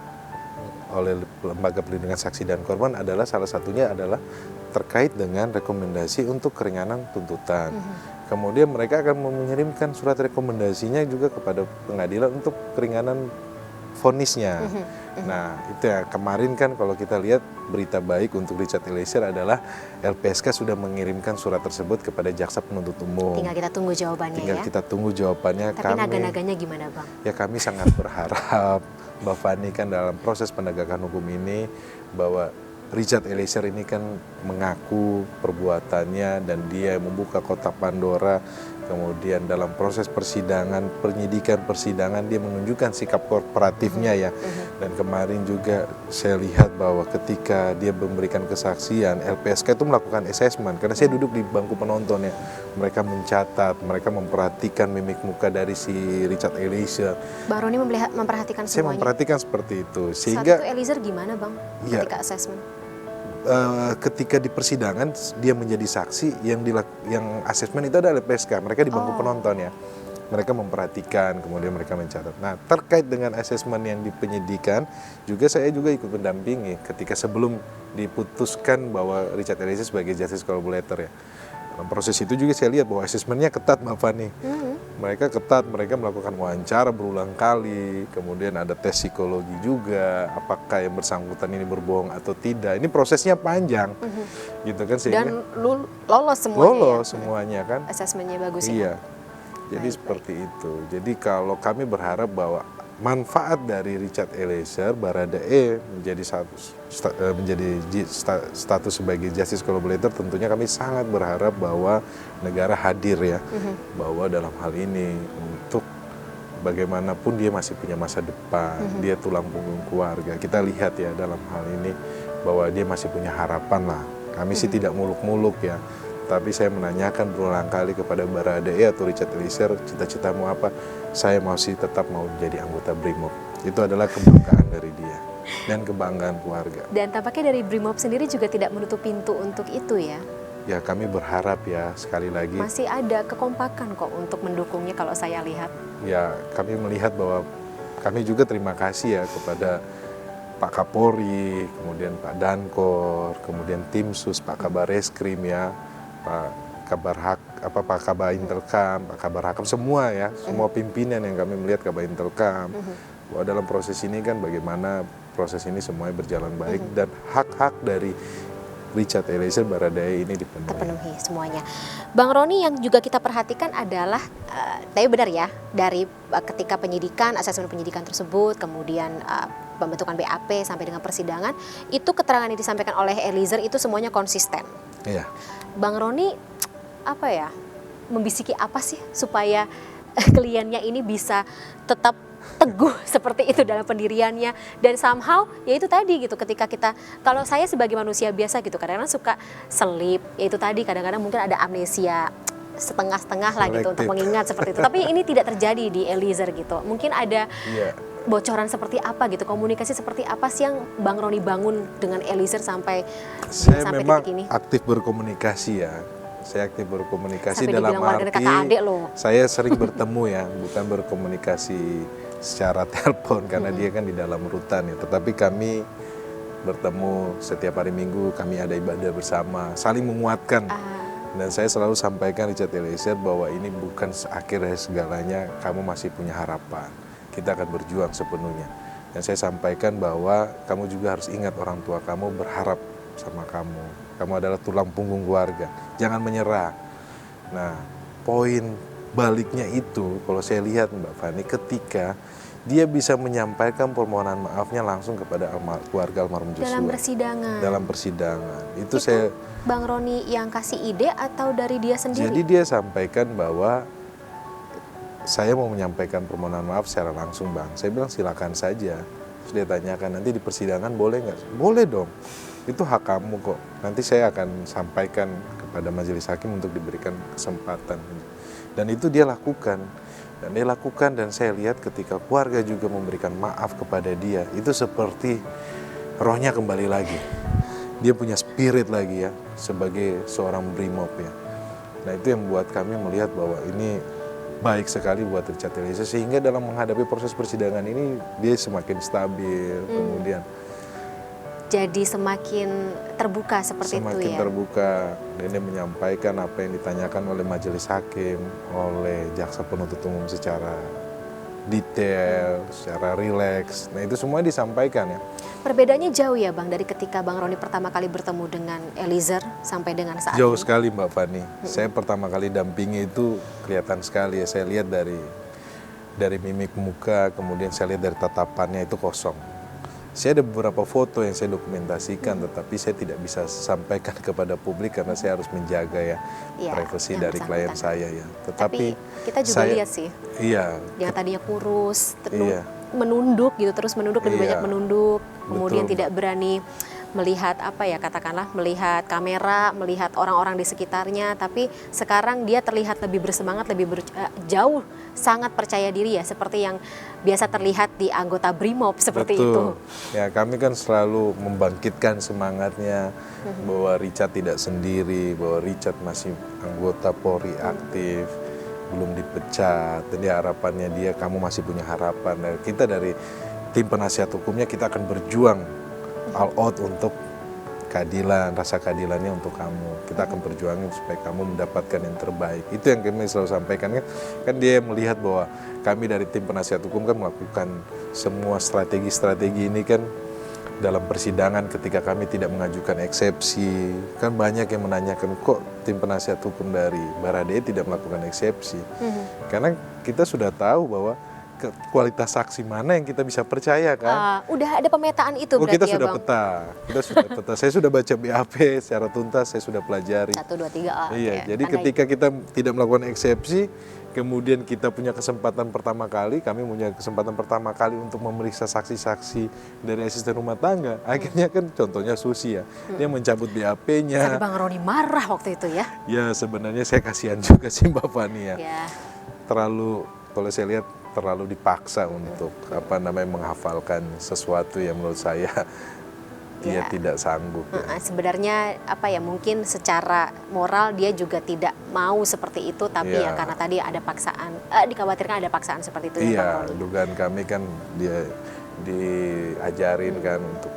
oleh Lembaga Perlindungan Saksi dan Korban, adalah salah satunya adalah terkait dengan rekomendasi untuk keringanan tuntutan. Kemudian mereka akan mengirimkan surat rekomendasinya juga kepada pengadilan untuk keringanan vonisnya. Nah, itu ya, kemarin kan kalau kita lihat berita baik untuk Richard Eliezer adalah LPSK sudah mengirimkan surat tersebut kepada jaksa penuntut umum. Tinggal kita tunggu jawabannya. Tinggal ya. kita tunggu jawabannya. Tapi naga-naganya gimana Bang? Ya, kami sangat berharap Mbak Fani kan dalam proses penegakan hukum ini bahwa Richard Eliezer ini kan mengaku perbuatannya dan dia membuka kotak Pandora. Kemudian dalam proses persidangan, penyidikan persidangan, dia menunjukkan sikap kooperatifnya ya. Dan kemarin juga saya lihat bahwa ketika dia memberikan kesaksian, LPSK itu melakukan assessment, karena saya duduk di bangku penonton ya, mereka mencatat, mereka memperhatikan mimik muka dari si Richard Eliezer. Bang Roni memperhatikan Saya semuanya. memperhatikan seperti itu, Saat sehingga itu Eliezer gimana Bang Iya. ketika assessment? Ketika di persidangan dia menjadi saksi, yang asesmen itu adalah LPSK, mereka di bangku penonton ya. Mereka memperhatikan, kemudian mereka mencatat. Nah, terkait dengan asesmen yang di penyidikan, saya juga ikut mendampingi ketika sebelum diputuskan bahwa Richard Eliezer sebagai justice collaborator ya. Dalam proses itu juga saya lihat bahwa asesmennya ketat Mbak Fani. Mereka ketat, mereka melakukan wawancara berulang kali, kemudian ada tes psikologi juga, apakah yang bersangkutan ini berbohong atau tidak. Ini prosesnya panjang, gitu kan, sehingga Dan lolos semuanya. lolos semuanya kan. Asesmennya bagus ya. Iya, jadi seperti itu. Jadi kalau kami berharap bahwa manfaat dari Richard Eliezer, Baradae menjadi status sebagai justice collaborator, tentunya kami sangat berharap bahwa negara hadir ya, bahwa dalam hal ini untuk bagaimanapun dia masih punya masa depan, dia tulang punggung keluarga. Kita lihat ya dalam hal ini bahwa dia masih punya harapan lah. Kami sih tidak muluk-muluk ya. Tapi saya menanyakan berulang kali kepada Baradae atau Richard Eliezer, cita-citamu apa? Saya masih tetap mau menjadi anggota BRIMOB. Itu adalah kebanggaan dari dia dan kebanggaan keluarga. Dan tampaknya dari BRIMOB sendiri juga tidak menutup pintu untuk itu ya. Ya kami berharap ya, sekali lagi. Masih ada kekompakan kok untuk mendukungnya kalau saya lihat. Ya kami melihat bahwa kami juga terima kasih ya kepada Pak Kapolri, kemudian Pak Dankor, kemudian tim sus, Pak Kabar Reskrim ya, Pak Kabar Intelkam, Pak Kabar Hakam, semua ya, semua pimpinan yang kami melihat Kabar Intelkam, bahwa dalam proses ini kan bagaimana proses ini semuanya berjalan baik dan hak-hak dari Richard Eliezer Baradae ini terpenuhi semuanya. Bang Roni, yang juga kita perhatikan adalah, tapi benar ya, dari ketika penyidikan, asesmen penyidikan tersebut, kemudian pembentukan BAP sampai dengan persidangan, itu keterangan yang disampaikan oleh Eliezer itu semuanya konsisten. Iya. Bang Roni, apa ya, membisiki apa sih supaya kliennya ini bisa tetap teguh seperti itu dalam pendiriannya, dan somehow ya itu tadi gitu, ketika kita, kalau saya sebagai manusia biasa gitu kadang-kadang suka selip, ya itu tadi kadang-kadang mungkin ada amnesia setengah-setengah lah gitu untuk mengingat seperti itu, tapi ini tidak terjadi di Eliezer gitu. Mungkin ada bocoran seperti apa gitu, komunikasi seperti apa sih yang Bang Roni bangun dengan Eliezer sampai memang titik ini? aktif berkomunikasi ya. Saya aktif berkomunikasi sampai dalam kakak arti adik loh. Saya sering bertemu ya, bukan berkomunikasi secara telepon karena dia kan di dalam rutan ya. Tetapi kami bertemu setiap hari Minggu, kami ada ibadah bersama, saling menguatkan. Dan saya selalu sampaikan Richard Eliezer bahwa ini bukan akhir dari segalanya, kamu masih punya harapan. Kita akan berjuang sepenuhnya. Dan saya sampaikan bahwa kamu juga harus ingat orang tua kamu berharap sama kamu. Kamu adalah tulang punggung keluarga. Jangan menyerah. Nah, poin baliknya itu, kalau saya lihat Mbak Fani, ketika dia bisa menyampaikan permohonan maafnya langsung kepada keluarga almarhum Joshua. Dalam persidangan. Dalam persidangan. Itu saya. Bang Roni yang kasih ide atau dari dia sendiri? Jadi dia sampaikan bahwa saya mau menyampaikan permohonan maaf secara langsung Bang. Saya bilang silakan saja. Terus dia tanyakan, nanti di persidangan boleh nggak? Boleh dong. Itu hak kamu kok. Nanti saya akan sampaikan kepada majelis hakim untuk diberikan kesempatan. Dan itu dia lakukan. Dan saya lihat ketika keluarga juga memberikan maaf kepada dia, itu seperti rohnya kembali lagi. Dia punya spirit lagi ya, sebagai seorang BRIMOB ya. Nah itu yang membuat kami melihat bahwa ini baik sekali buat Richard Eliezer, sehingga dalam menghadapi proses persidangan ini dia semakin stabil, kemudian jadi semakin terbuka seperti itu ya. Semakin terbuka, dan dia menyampaikan apa yang ditanyakan oleh majelis hakim, oleh jaksa penuntut umum secara detail, secara rileks. Nah itu semua disampaikan ya. Perbedaannya jauh ya Bang, dari ketika Bang Roni pertama kali bertemu dengan Eliezer sampai dengan saat Jauh ini? sekali Mbak Fani. Saya pertama kali dampingi itu kelihatan sekali ya. Saya lihat dari mimik muka, kemudian saya lihat dari tatapannya itu kosong. Saya ada beberapa foto yang saya dokumentasikan, tetapi saya tidak bisa sampaikan kepada publik karena saya harus menjaga ya privasi dari klien saya ya. Tapi kita juga lihat sih, yang tadinya kurus, menunduk gitu, terus menunduk, lebih banyak menunduk, kemudian tidak berani melihat apa ya, katakanlah melihat kamera, melihat orang-orang di sekitarnya, tapi sekarang dia terlihat lebih bersemangat, jauh sangat percaya diri ya, seperti yang biasa terlihat di anggota BRIMOB seperti itu. Ya, kami kan selalu membangkitkan semangatnya bahwa Richard tidak sendiri, bahwa Richard masih anggota Polri aktif, belum dipecat. Jadi harapannya dia, kamu masih punya harapan. Dan kita dari tim penasihat hukumnya, kita akan berjuang all out untuk keadilan, rasa keadilannya untuk kamu. Kita akan berjuangin supaya kamu mendapatkan yang terbaik. Itu yang kami selalu sampaikan kan dia melihat bahwa kami dari tim penasihat hukum kan melakukan semua strategi-strategi ini kan dalam persidangan ketika kami tidak mengajukan eksepsi. Kan banyak yang menanyakan, kok tim penasihat hukum dari Baradae tidak melakukan eksepsi? Karena kita sudah tahu bahwa kualitas saksi mana yang kita bisa percaya kan? Udah ada pemetaan itu berarti kita ya sudah Bang? Kita sudah peta. Saya sudah baca BAP secara tuntas, saya sudah pelajari. 1, 2, 3. Iya, jadi ketika kita tidak melakukan eksepsi, kemudian kita punya kesempatan pertama kali, kami punya kesempatan pertama kali untuk memeriksa saksi-saksi dari asisten rumah tangga. Akhirnya kan contohnya Susi ya, dia mencabut BAP-nya. Tapi Bang Roni marah waktu itu ya? Ya sebenarnya saya kasihan juga sih Mbak Fani ya. Terlalu, kalau saya lihat terlalu dipaksa untuk menghafalkan sesuatu yang menurut saya dia tidak sanggup. Sebenarnya mungkin secara moral dia juga tidak mau seperti itu, tapi ya karena tadi ada paksaan, dikhawatirkan ada paksaan seperti itu. Iya, dugaan kami kan dia diajarin kan untuk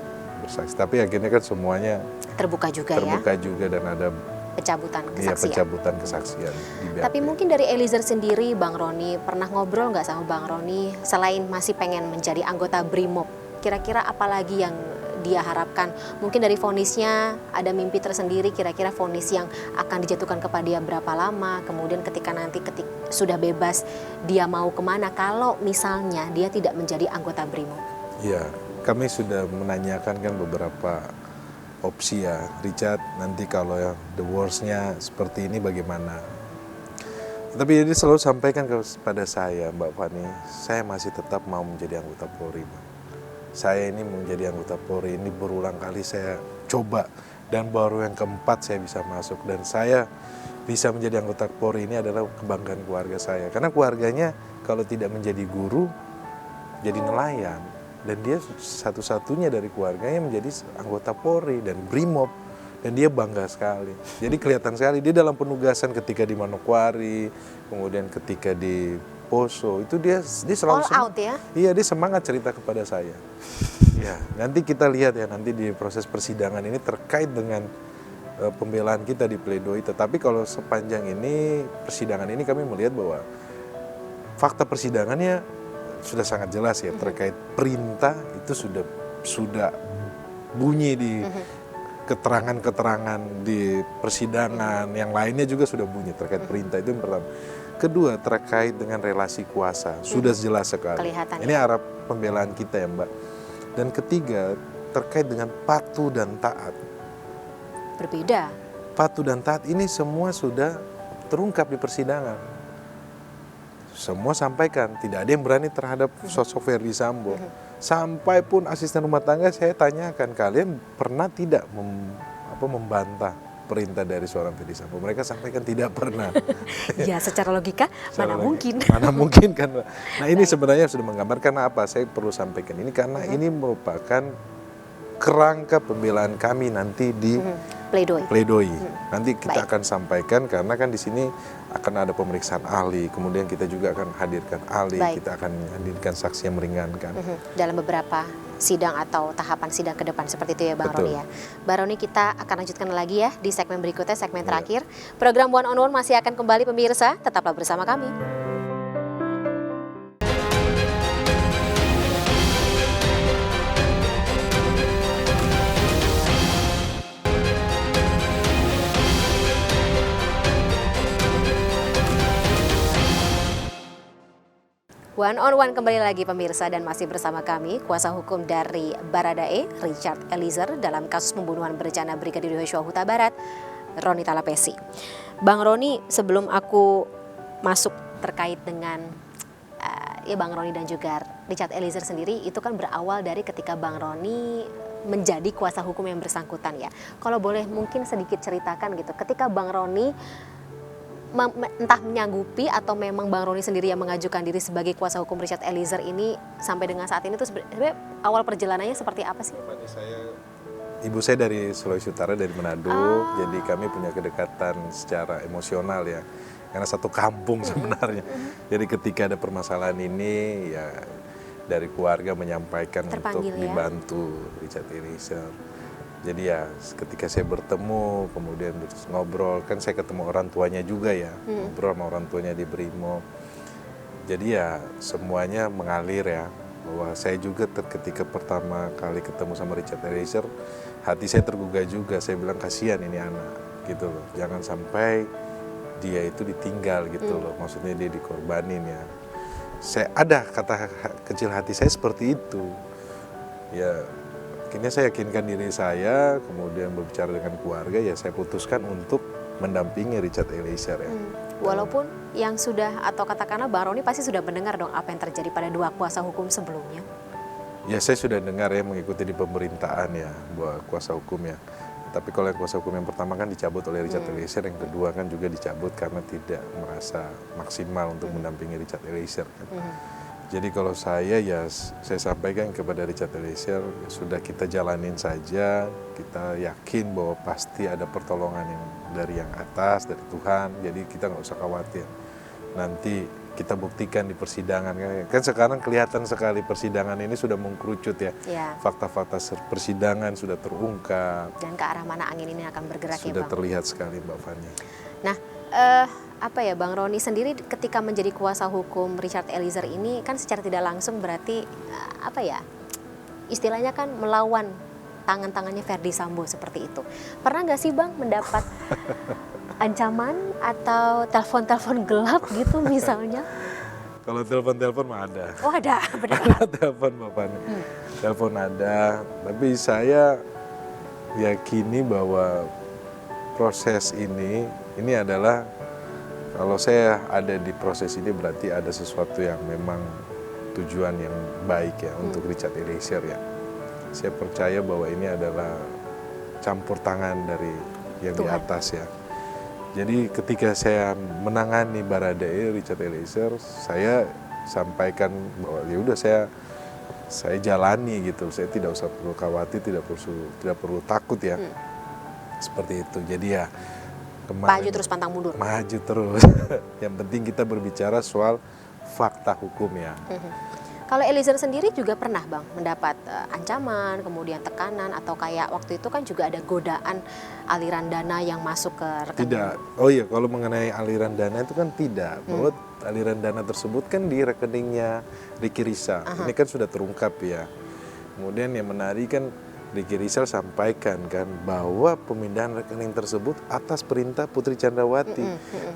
bersaksi, tapi akhirnya kan semuanya terbuka juga dan ada pencabutan kesaksian. Iya, pencabutan kesaksian. Tapi mungkin dari Eliezer sendiri, Bang Roni, pernah ngobrol nggak sama Bang Roni, selain masih pengen menjadi anggota BRIMOB, kira-kira apa lagi yang dia harapkan? Mungkin dari vonisnya ada mimpi tersendiri, kira-kira vonis yang akan dijatuhkan kepada dia berapa lama, kemudian ketika sudah bebas, dia mau kemana kalau misalnya dia tidak menjadi anggota BRIMOB? Iya, kami sudah menanyakan kan beberapa opsi ya, Richard, nanti kalau yang the worst-nya seperti ini bagaimana? Tapi dia selalu sampaikan kepada saya, Mbak Fani, saya masih tetap mau menjadi anggota Polri, Bang. Saya ini menjadi anggota Polri ini berulang kali saya coba, dan baru yang keempat saya bisa masuk, dan saya bisa menjadi anggota Polri ini adalah kebanggaan keluarga saya, karena keluarganya kalau tidak menjadi guru, jadi nelayan. Dan dia satu-satunya dari keluarganya menjadi anggota Polri dan BRIMOB, dan dia bangga sekali. Jadi kelihatan sekali dia dalam penugasan ketika di Manokwari, kemudian ketika di Poso, itu dia selalu all out ya? Iya, dia semangat cerita kepada saya. Ya, nanti kita lihat ya nanti di proses persidangan ini terkait dengan pembelaan kita di pledoi. Tetapi kalau sepanjang ini persidangan ini kami melihat bahwa fakta persidangannya sudah sangat jelas ya, terkait perintah itu sudah bunyi di keterangan-keterangan di persidangan, yang lainnya juga sudah bunyi terkait perintah. Itu yang pertama. Kedua, terkait dengan relasi kuasa sudah jelas sekali. Ini arah pembelaan kita ya Mbak. Dan ketiga, terkait dengan patuh dan taat. Berbeda. Patuh dan taat ini semua sudah terungkap di persidangan. Semua sampaikan, tidak ada yang berani terhadap sosok Ferdy Sambo. Sampai pun asisten rumah tangga saya tanyakan, kalian pernah tidak membantah perintah dari seorang Ferdy Sambo? Mereka sampaikan tidak pernah. Ya, secara logika mungkin. Mana mungkin kan. Nah ini sebenarnya sudah menggambarkan apa saya perlu sampaikan ini, karena ini merupakan kerangka pembelaan kami nanti di pledoi. Nanti kita akan sampaikan, karena kan di sini akan ada pemeriksaan ahli, kemudian kita juga akan hadirkan ahli, kita akan hadirkan saksi yang meringankan. Dalam beberapa sidang atau tahapan sidang ke depan seperti itu ya Bang Roni ya. Bang Roni, kita akan lanjutkan lagi ya di segmen berikutnya, segmen terakhir. Program One on One masih akan kembali pemirsa, tetaplah bersama kami. One on One kembali lagi pemirsa, dan masih bersama kami kuasa hukum dari Baradae, Richard Eliezer, dalam kasus pembunuhan berencana Brigadir Yosua Huta Barat, Roni Talapesi. Bang Roni, sebelum aku masuk terkait dengan Bang Roni dan juga Richard Eliezer sendiri, itu kan berawal dari ketika Bang Roni menjadi kuasa hukum yang bersangkutan ya. Kalau boleh mungkin sedikit ceritakan gitu, ketika Bang Roni entah menyanggupi atau memang Bang Roni sendiri yang mengajukan diri sebagai kuasa hukum Richard Eliezer ini sampai dengan saat ini tuh sebenarnya awal perjalanannya seperti apa sih? Ibu saya dari Sulawesi Utara, dari Manado, jadi kami punya kedekatan secara emosional ya, karena satu kampung sebenarnya. Jadi ketika ada permasalahan ini ya dari keluarga menyampaikan untuk ya? dibantu Richard Eliezer. Jadi ya ketika saya bertemu, kemudian ngobrol, kan saya ketemu orang tuanya juga ya, ngobrol sama orang tuanya di Brimo. Jadi ya semuanya mengalir ya, bahwa saya juga ketika pertama kali ketemu sama Richard Eliezer, hati saya tergugah juga. Saya bilang kasihan ini anak gitu loh, jangan sampai dia itu ditinggal gitu loh, maksudnya dia dikorbanin ya. Saya ada kata kecil hati saya seperti itu ya. Akhirnya saya yakinkan diri saya, kemudian berbicara dengan keluarga, ya saya putuskan untuk mendampingi Richard Eliezer ya. Walaupun yang sudah, atau katakanlah Bang Roni pasti sudah mendengar dong apa yang terjadi pada dua kuasa hukum sebelumnya. Ya saya sudah dengar ya, mengikuti di pemerintahan ya, buat kuasa hukum ya. Tapi kalau yang kuasa hukum yang pertama kan dicabut oleh Richard Eliezer, yang kedua kan juga dicabut karena tidak merasa maksimal untuk mendampingi Richard Eliezer kan. Jadi kalau saya ya saya sampaikan kepada Richard Eliezer, ya sudah kita jalanin saja, kita yakin bahwa pasti ada pertolongan yang dari yang atas, dari Tuhan, jadi kita nggak usah khawatir. Nanti kita buktikan di persidangan, kan sekarang kelihatan sekali persidangan ini sudah mengkerucut ya. Fakta-fakta persidangan sudah terungkap. Dan ke arah mana angin ini akan bergerak sudah ya Bang? Terlihat sekali Mbak Fani. Nah, apa ya Bang Roni sendiri ketika menjadi kuasa hukum Richard Eliezer ini kan secara tidak langsung berarti apa ya, istilahnya kan melawan tangan-tangannya Verdi Sambo seperti itu. Pernah nggak sih Bang mendapat ancaman atau telepon-telepon gelap gitu misalnya? Kalau telepon-telepon mah ada. Oh ada, benar. Telepon Mbak Fani. Telepon ada, tapi saya yakini bahwa proses ini adalah, kalau saya ada di proses ini berarti ada sesuatu yang memang tujuan yang baik ya untuk Richard Eliezer ya. Saya percaya bahwa ini adalah campur tangan dari yang Tuhan di atas ya. Jadi ketika saya menangani Baradae Richard Eliezer, saya sampaikan bahwa ya udah saya jalani gitu. Saya tidak usah perlu khawatir, tidak perlu takut ya. Seperti itu. Jadi ya maju terus pantang mundur. Maju terus. Yang penting kita berbicara soal fakta hukum ya. Kalau Eliezer sendiri juga pernah Bang mendapat ancaman, kemudian tekanan, atau kayak waktu itu kan juga ada godaan aliran dana yang masuk ke rekening? Tidak. Oh iya, kalau mengenai aliran dana itu kan tidak. Bahwa aliran dana tersebut kan di rekeningnya Ricky Rizal. Ini kan sudah terungkap ya. Kemudian yang menarik kan Ricky Rizal sampaikan kan bahwa pemindahan rekening tersebut atas perintah Putri Chandrawati.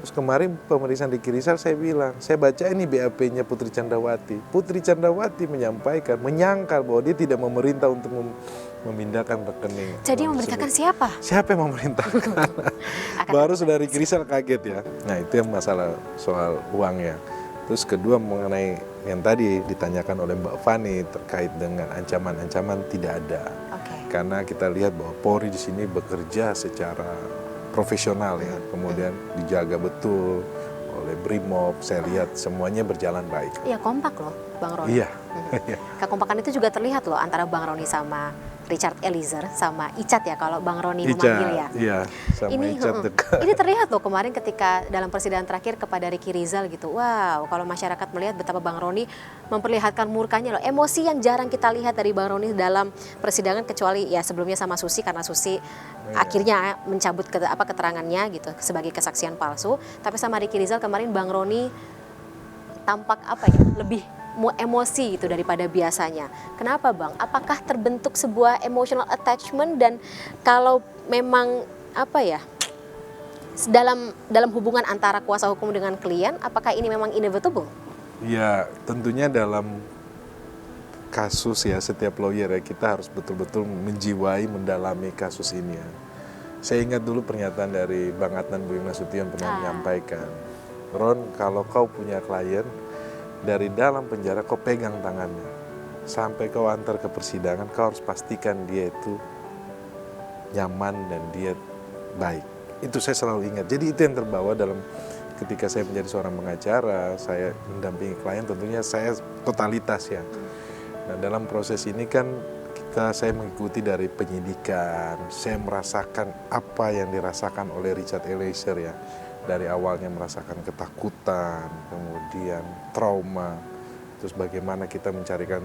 Terus kemarin pemeriksaan Ricky Rizal saya bilang, saya baca ini BAP-nya Putri Chandrawati. Putri Chandrawati menyampaikan, menyangkal bahwa dia tidak memerintah untuk memindahkan rekening. Jadi memerintahkan siapa? Siapa yang memerintahkan? Baru sudah Ricky Rizal kaget ya. Nah itu yang masalah soal uangnya. Terus kedua mengenai yang tadi ditanyakan oleh Mbak Fani terkait dengan ancaman-ancaman, tidak ada. Karena kita lihat bahwa Polri di sini bekerja secara profesional ya, kemudian dijaga betul oleh Brimob. Saya lihat semuanya berjalan baik. Iya, kompak loh Bang Roni. Iya. Kekompakan itu juga terlihat loh antara Bang Roni sama Richard Eliezer sama Icat ya kalau Bang Roni memanggil ya. Iya, sama ini, Icat ini terlihat loh kemarin ketika dalam persidangan terakhir kepada Ricky Rizal gitu. Wow, kalau masyarakat melihat betapa Bang Roni memperlihatankan murkanya loh. Emosi yang jarang kita lihat dari Bang Roni dalam persidangan, kecuali ya sebelumnya sama Susi, karena Susi akhirnya mencabut keterangannya gitu sebagai kesaksian palsu. Tapi sama Ricky Rizal kemarin Bang Roni tampak apa ya, lebih emosi gitu daripada biasanya. Kenapa Bang? Apakah terbentuk sebuah emotional attachment, dan kalau memang apa ya, dalam hubungan antara kuasa hukum dengan klien, apakah ini memang inevitable? Ya tentunya dalam kasus ya, setiap lawyer ya kita harus betul-betul menjiwai, mendalami kasus ini ya. Saya ingat dulu pernyataan dari Bang Adnan Budi Nasution pernah menyampaikan, Ron, kalau kau punya klien, dari dalam penjara kau pegang tangannya. sampai kau antar ke persidangan, kau harus pastikan dia itu nyaman dan dia baik. Itu saya selalu ingat. Jadi itu yang terbawa dalam ketika saya menjadi seorang pengacara, saya mendampingi klien, tentunya saya totalitas ya. Nah, dalam proses ini kan saya mengikuti dari penyidikan, saya merasakan apa yang dirasakan oleh Richard Eliezer ya. Dari awalnya merasakan ketakutan, kemudian trauma, terus bagaimana kita mencarikan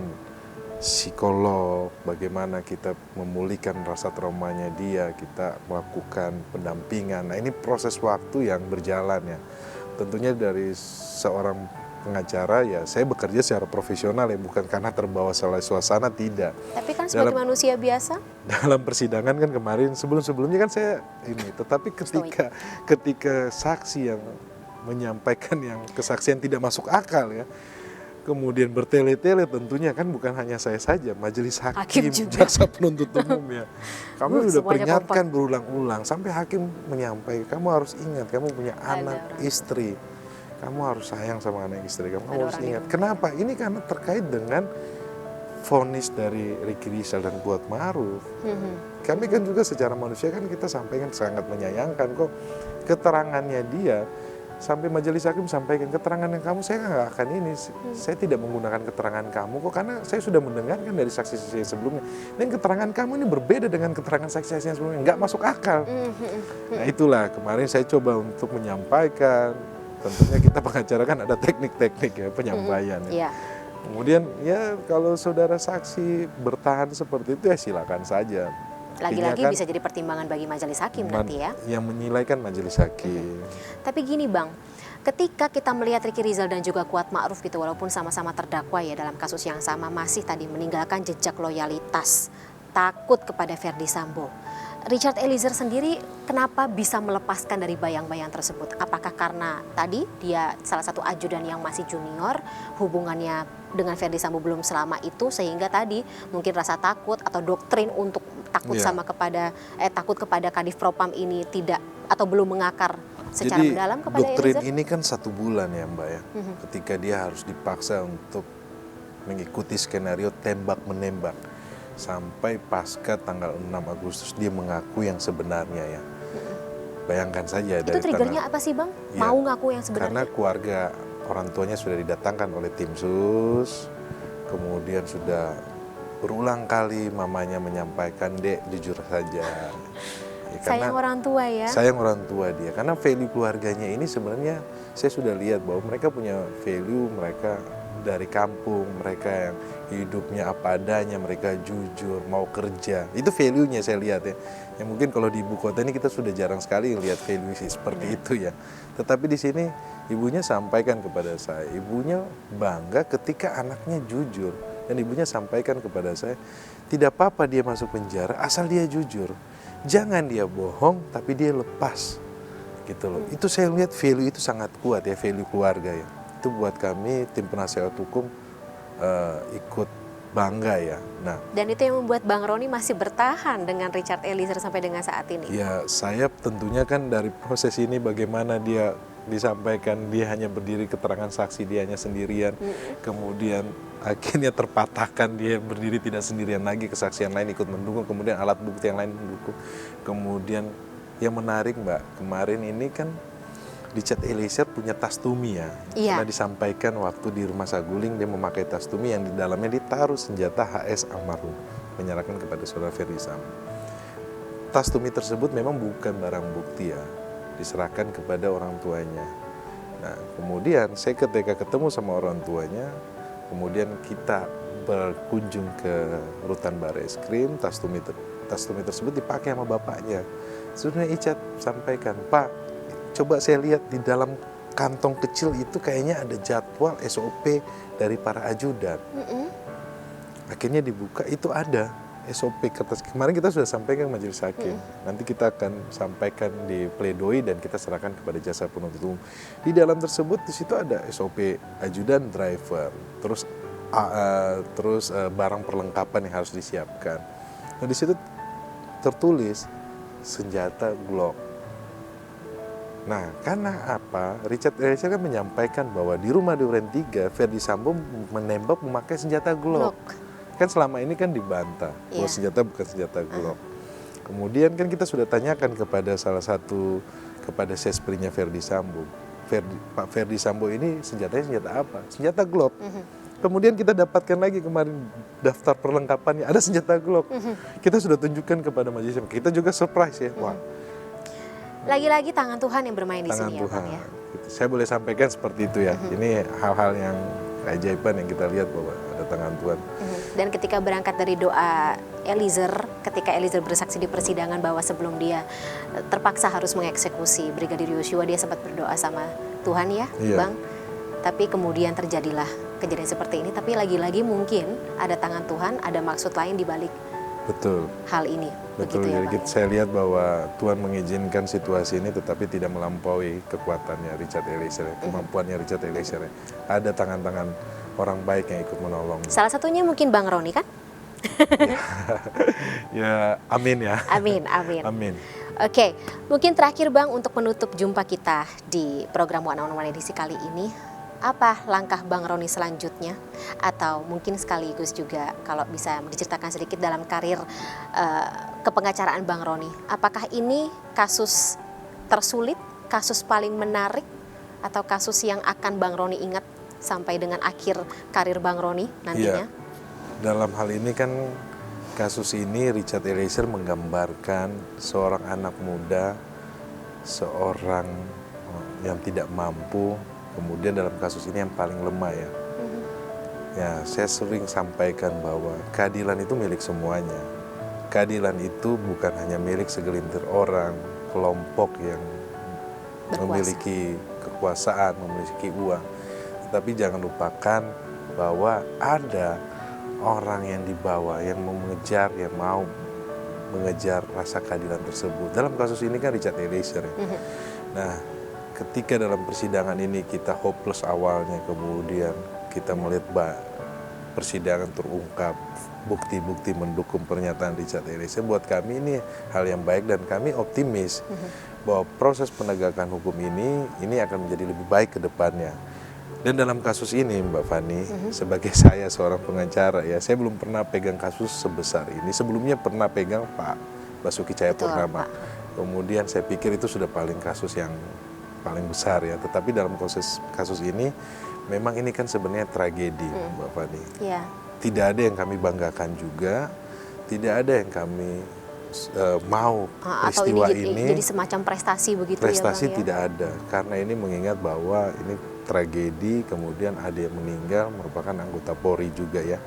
psikolog, bagaimana kita memulihkan rasa traumanya dia, kita melakukan pendampingan. Nah, ini proses waktu yang berjalan ya. Tentunya dari seorang pengacara ya, saya bekerja secara profesional ya, bukan karena terbawa oleh suasana, tidak. Tapi kan sebagai manusia biasa. Dalam persidangan kan kemarin, sebelum-sebelumnya kan saya ini, tetapi ketika saksi yang menyampaikan yang kesaksian tidak masuk akal ya, kemudian bertele-tele, tentunya kan bukan hanya saya saja, majelis hakim jaksa penuntut umum ya. Kami sudah peringatkan berulang-ulang, sampai hakim menyampaikan, kamu harus ingat, kamu punya anak, istri, kamu harus sayang sama anak istri, kamu harus ingat. Kenapa? Ini karena terkait dengan vonis dari Ricky Rizal dan Kuat Ma'ruf. Kami kan juga secara manusia kan kita sampaikan sangat menyayangkan kok keterangannya dia. Sampai majelis hakim sampaikan, keterangan yang kamu saya nggak akan ini, saya tidak menggunakan keterangan kamu kok, karena saya sudah mendengarkan dari saksi-saksi yang sebelumnya, dan keterangan kamu ini berbeda dengan keterangan saksi-saksi yang sebelumnya, nggak masuk akal. Nah, itulah kemarin saya coba untuk menyampaikan, tentunya kita pengacara kan ada teknik-teknik ya penyampaian. Kemudian ya kalau saudara saksi bertahan seperti itu ya silakan saja. Lagi-lagi kan bisa jadi pertimbangan bagi majelis hakim nanti ya. Yang menilai kan majelis hakim. Tapi gini Bang, ketika kita melihat Ricky Rizal dan juga Kuat Ma'ruf gitu, walaupun sama-sama terdakwa ya dalam kasus yang sama, masih tadi meninggalkan jejak loyalitas, takut kepada Verdi Sambo. Richard Eliezer sendiri kenapa bisa melepaskan dari bayang-bayang tersebut? Apakah karena tadi dia salah satu ajudan yang masih junior, hubungannya dengan Verdi Sambo belum selama itu, sehingga tadi mungkin rasa takut atau doktrin untuk takut takut kepada Kadif Propam ini tidak atau belum mengakar secara mendalam kepada Eliezer? Doktrin ini kan 1 bulan ya Mbak ya, ketika dia harus dipaksa untuk mengikuti skenario tembak-menembak. Sampai pasca tanggal 6 Agustus dia mengaku yang sebenarnya ya. Bayangkan saja. Itu triggernya apa sih Bang? Ya, mau ngaku yang sebenarnya? Karena keluarga orang tuanya sudah didatangkan oleh tim sus. Kemudian sudah berulang kali mamanya menyampaikan, Dek jujur saja. Ya, sayang orang tua ya? Sayang orang tua dia. Karena value keluarganya ini sebenarnya saya sudah lihat bahwa mereka punya value, mereka dari kampung, mereka yang hidupnya apa adanya, mereka jujur, mau kerja. Itu value-nya saya lihat ya. Ya mungkin kalau di ibu kota ini kita sudah jarang sekali lihat value seperti itu ya. Tetapi di sini ibunya sampaikan kepada saya, ibunya bangga ketika anaknya jujur. Dan ibunya sampaikan kepada saya, tidak apa-apa dia masuk penjara asal dia jujur. Jangan dia bohong tapi dia lepas. Gitu loh. Itu saya lihat value itu sangat kuat ya, value keluarga ya. Itu buat kami tim penasehat hukum ikut bangga ya. Nah, dan itu yang membuat Bang Roni masih bertahan dengan Richard Eliezer sampai dengan saat ini. Ya, saya tentunya kan dari proses ini bagaimana dia disampaikan dia hanya berdiri keterangan saksi, dia hanya sendirian. Kemudian akhirnya terpatahkan, dia berdiri tidak sendirian lagi, kesaksian lain ikut mendukung, kemudian alat bukti yang lain mendukung. Kemudian yang menarik Mbak, kemarin ini kan Richard Eliezer punya tas tumi ya. Karena disampaikan waktu di rumah Saguling dia memakai tas tumi yang di dalamnya ditaruh senjata HS almarhum, menyerahkan kepada saudara Verdi Sambo. Tas tumi tersebut memang bukan barang bukti ya, diserahkan kepada orang tuanya. Nah, kemudian saya ketika ketemu sama orang tuanya, kemudian kita berkunjung ke rutan Barreskrim, tas tumi tersebut dipakai sama bapaknya. Sebenarnya Icat sampaikan, Pak, coba saya lihat di dalam kantong kecil itu kayaknya ada jadwal SOP dari para ajudan. Akhirnya dibuka, itu ada SOP kertas. Kemarin kita sudah sampaikan ke majelis hakim. Nanti kita akan sampaikan di pledoi dan kita serahkan kepada jasa penuntut umum. Di dalam tersebut di situ ada SOP ajudan driver, terus barang perlengkapan yang harus disiapkan. Nah, di situ tertulis senjata Glock. Nah, karena apa? Richard Eliezer kan menyampaikan bahwa di rumah Duren 3, Verdi Sambo menembak memakai senjata Glock. Kan selama ini kan dibantah bahwa Iya. senjata bukan senjata Glock. Kemudian kan kita sudah tanyakan kepada kepada sesprinya Ferdi Sambo. Pak Ferdi Sambo ini senjatanya senjata apa? Senjata Glock. Kemudian kita dapatkan lagi kemarin daftar perlengkapannya ada senjata Glock. Kita sudah tunjukkan kepada majelis. Kita juga surprise ya. Wah, Lagi-lagi tangan Tuhan yang bermain di tangan sini ya Tuhan. Bang ya. Gitu. Saya boleh sampaikan seperti itu ya. Ini hal-hal yang keajaiban yang kita lihat bahwa ada tangan Tuhan. Dan ketika berangkat dari doa Eliezer, ketika Eliezer bersaksi di persidangan bahwa sebelum dia terpaksa harus mengeksekusi Brigadir Yosua, dia sempat berdoa sama Tuhan ya, Iya. Bang. Tapi kemudian terjadilah kejadian seperti ini. Tapi lagi-lagi mungkin ada tangan Tuhan, ada maksud lain di balik Betul. hal ini. Betul, Begitu ya, jadi Bang. saya lihat bahwa Tuhan mengizinkan situasi ini tetapi tidak melampaui kekuatannya Richard Eliezer, kemampuannya Richard Eliezer. Ada tangan-tangan orang baik yang ikut menolong. Salah satunya mungkin Bang Roni kan? Ya, amin ya. Amin, amin. Amin. Oke, mungkin terakhir Bang untuk menutup jumpa kita di program One on One edisi kali ini, apa langkah Bang Roni selanjutnya? Atau mungkin sekaligus juga kalau bisa diceritakan sedikit dalam karir kepengacaraan Bang Roni. Apakah ini kasus tersulit, kasus paling menarik, atau kasus yang akan Bang Roni ingat sampai dengan akhir karir Bang Roni nantinya? Iya. Dalam hal ini kan kasus ini Richard Eliezer menggambarkan seorang anak muda, seorang yang tidak mampu, kemudian dalam kasus ini yang paling lemah ya. Ya, saya sering sampaikan bahwa keadilan itu milik semuanya. Keadilan itu bukan hanya milik segelintir orang, kelompok yang Berkuasa. memiliki kekuasaan, memiliki uang. Tetapi jangan lupakan bahwa ada orang yang di bawah yang mengejar, yang mau mengejar rasa keadilan tersebut. Dalam kasus ini kan Richard Eliezer. Nah, ketika dalam persidangan ini kita hopeless awalnya, kemudian kita melihat persidangan terungkap bukti-bukti mendukung pernyataan Richard Eliezer, buat kami ini hal yang baik dan kami optimis bahwa proses penegakan hukum ini akan menjadi lebih baik ke depannya. Dan dalam kasus ini Mbak Fani, sebagai saya seorang pengacara ya, saya belum pernah pegang kasus sebesar ini. Sebelumnya pernah pegang Pak Basuki Cahayapurnama. Kemudian saya pikir itu sudah kasus yang paling besar ya. Tetapi dalam kasus ini, memang ini kan sebenarnya tragedi Mbak Fani. Iya. Tidak ada yang kami banggakan juga, tidak ada yang kami mau peristiwa atau ini ini jadi semacam prestasi begitu prestasi ya Bang ya? tidak ada, karena ini mengingat bahwa ini tragedi, kemudian ada yang meninggal merupakan anggota Polri juga ya.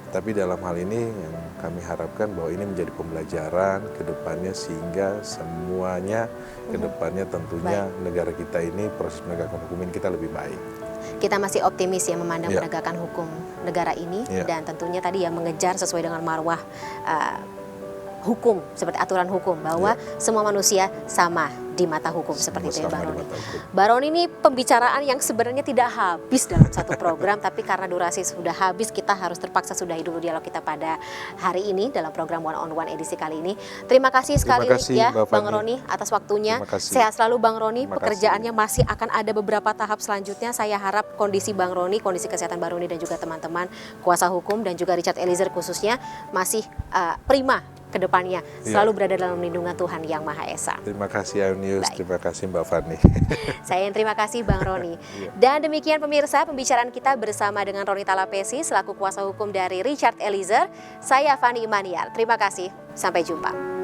Tapi dalam hal ini yang kami harapkan bahwa ini menjadi pembelajaran ke depannya sehingga semuanya ke depannya tentunya negara kita ini proses penegakan hukum ini kita lebih baik. Kita masih optimis ya memandang Ya. penegakan hukum negara ini Ya. dan tentunya tadi ya mengejar sesuai dengan marwah hukum, seperti aturan hukum bahwa semua manusia sama di mata hukum, seperti itu ya Sama Bang di Roni. mata hukum. Bang Roni, ini pembicaraan yang sebenarnya tidak habis dalam satu program, tapi karena durasi sudah habis, kita harus terpaksa sudahi dulu dialog kita pada hari ini dalam program One on One edisi kali ini. Terima kasih sekali kasih, ya Mbak Bang Fani. Roni atas waktunya. Terima kasih. Sehat selalu Bang Roni, Terima kasih. pekerjaannya masih akan ada beberapa tahap selanjutnya. Saya harap kondisi Bang Roni, kondisi kesehatan Bang Roni dan juga teman-teman kuasa hukum dan juga Richard Eliezer khususnya masih prima ke depannya, selalu berada dalam lindungan Tuhan Yang Maha Esa. Terima kasih Aunius, Baik. terima kasih Mbak Fani. Saya yang terima kasih Bang Roni. Dan demikian pemirsa pembicaraan kita bersama dengan Roni Talapesi selaku kuasa hukum dari Richard Eliezer. Saya Fani Imaniar. Terima kasih. Sampai jumpa.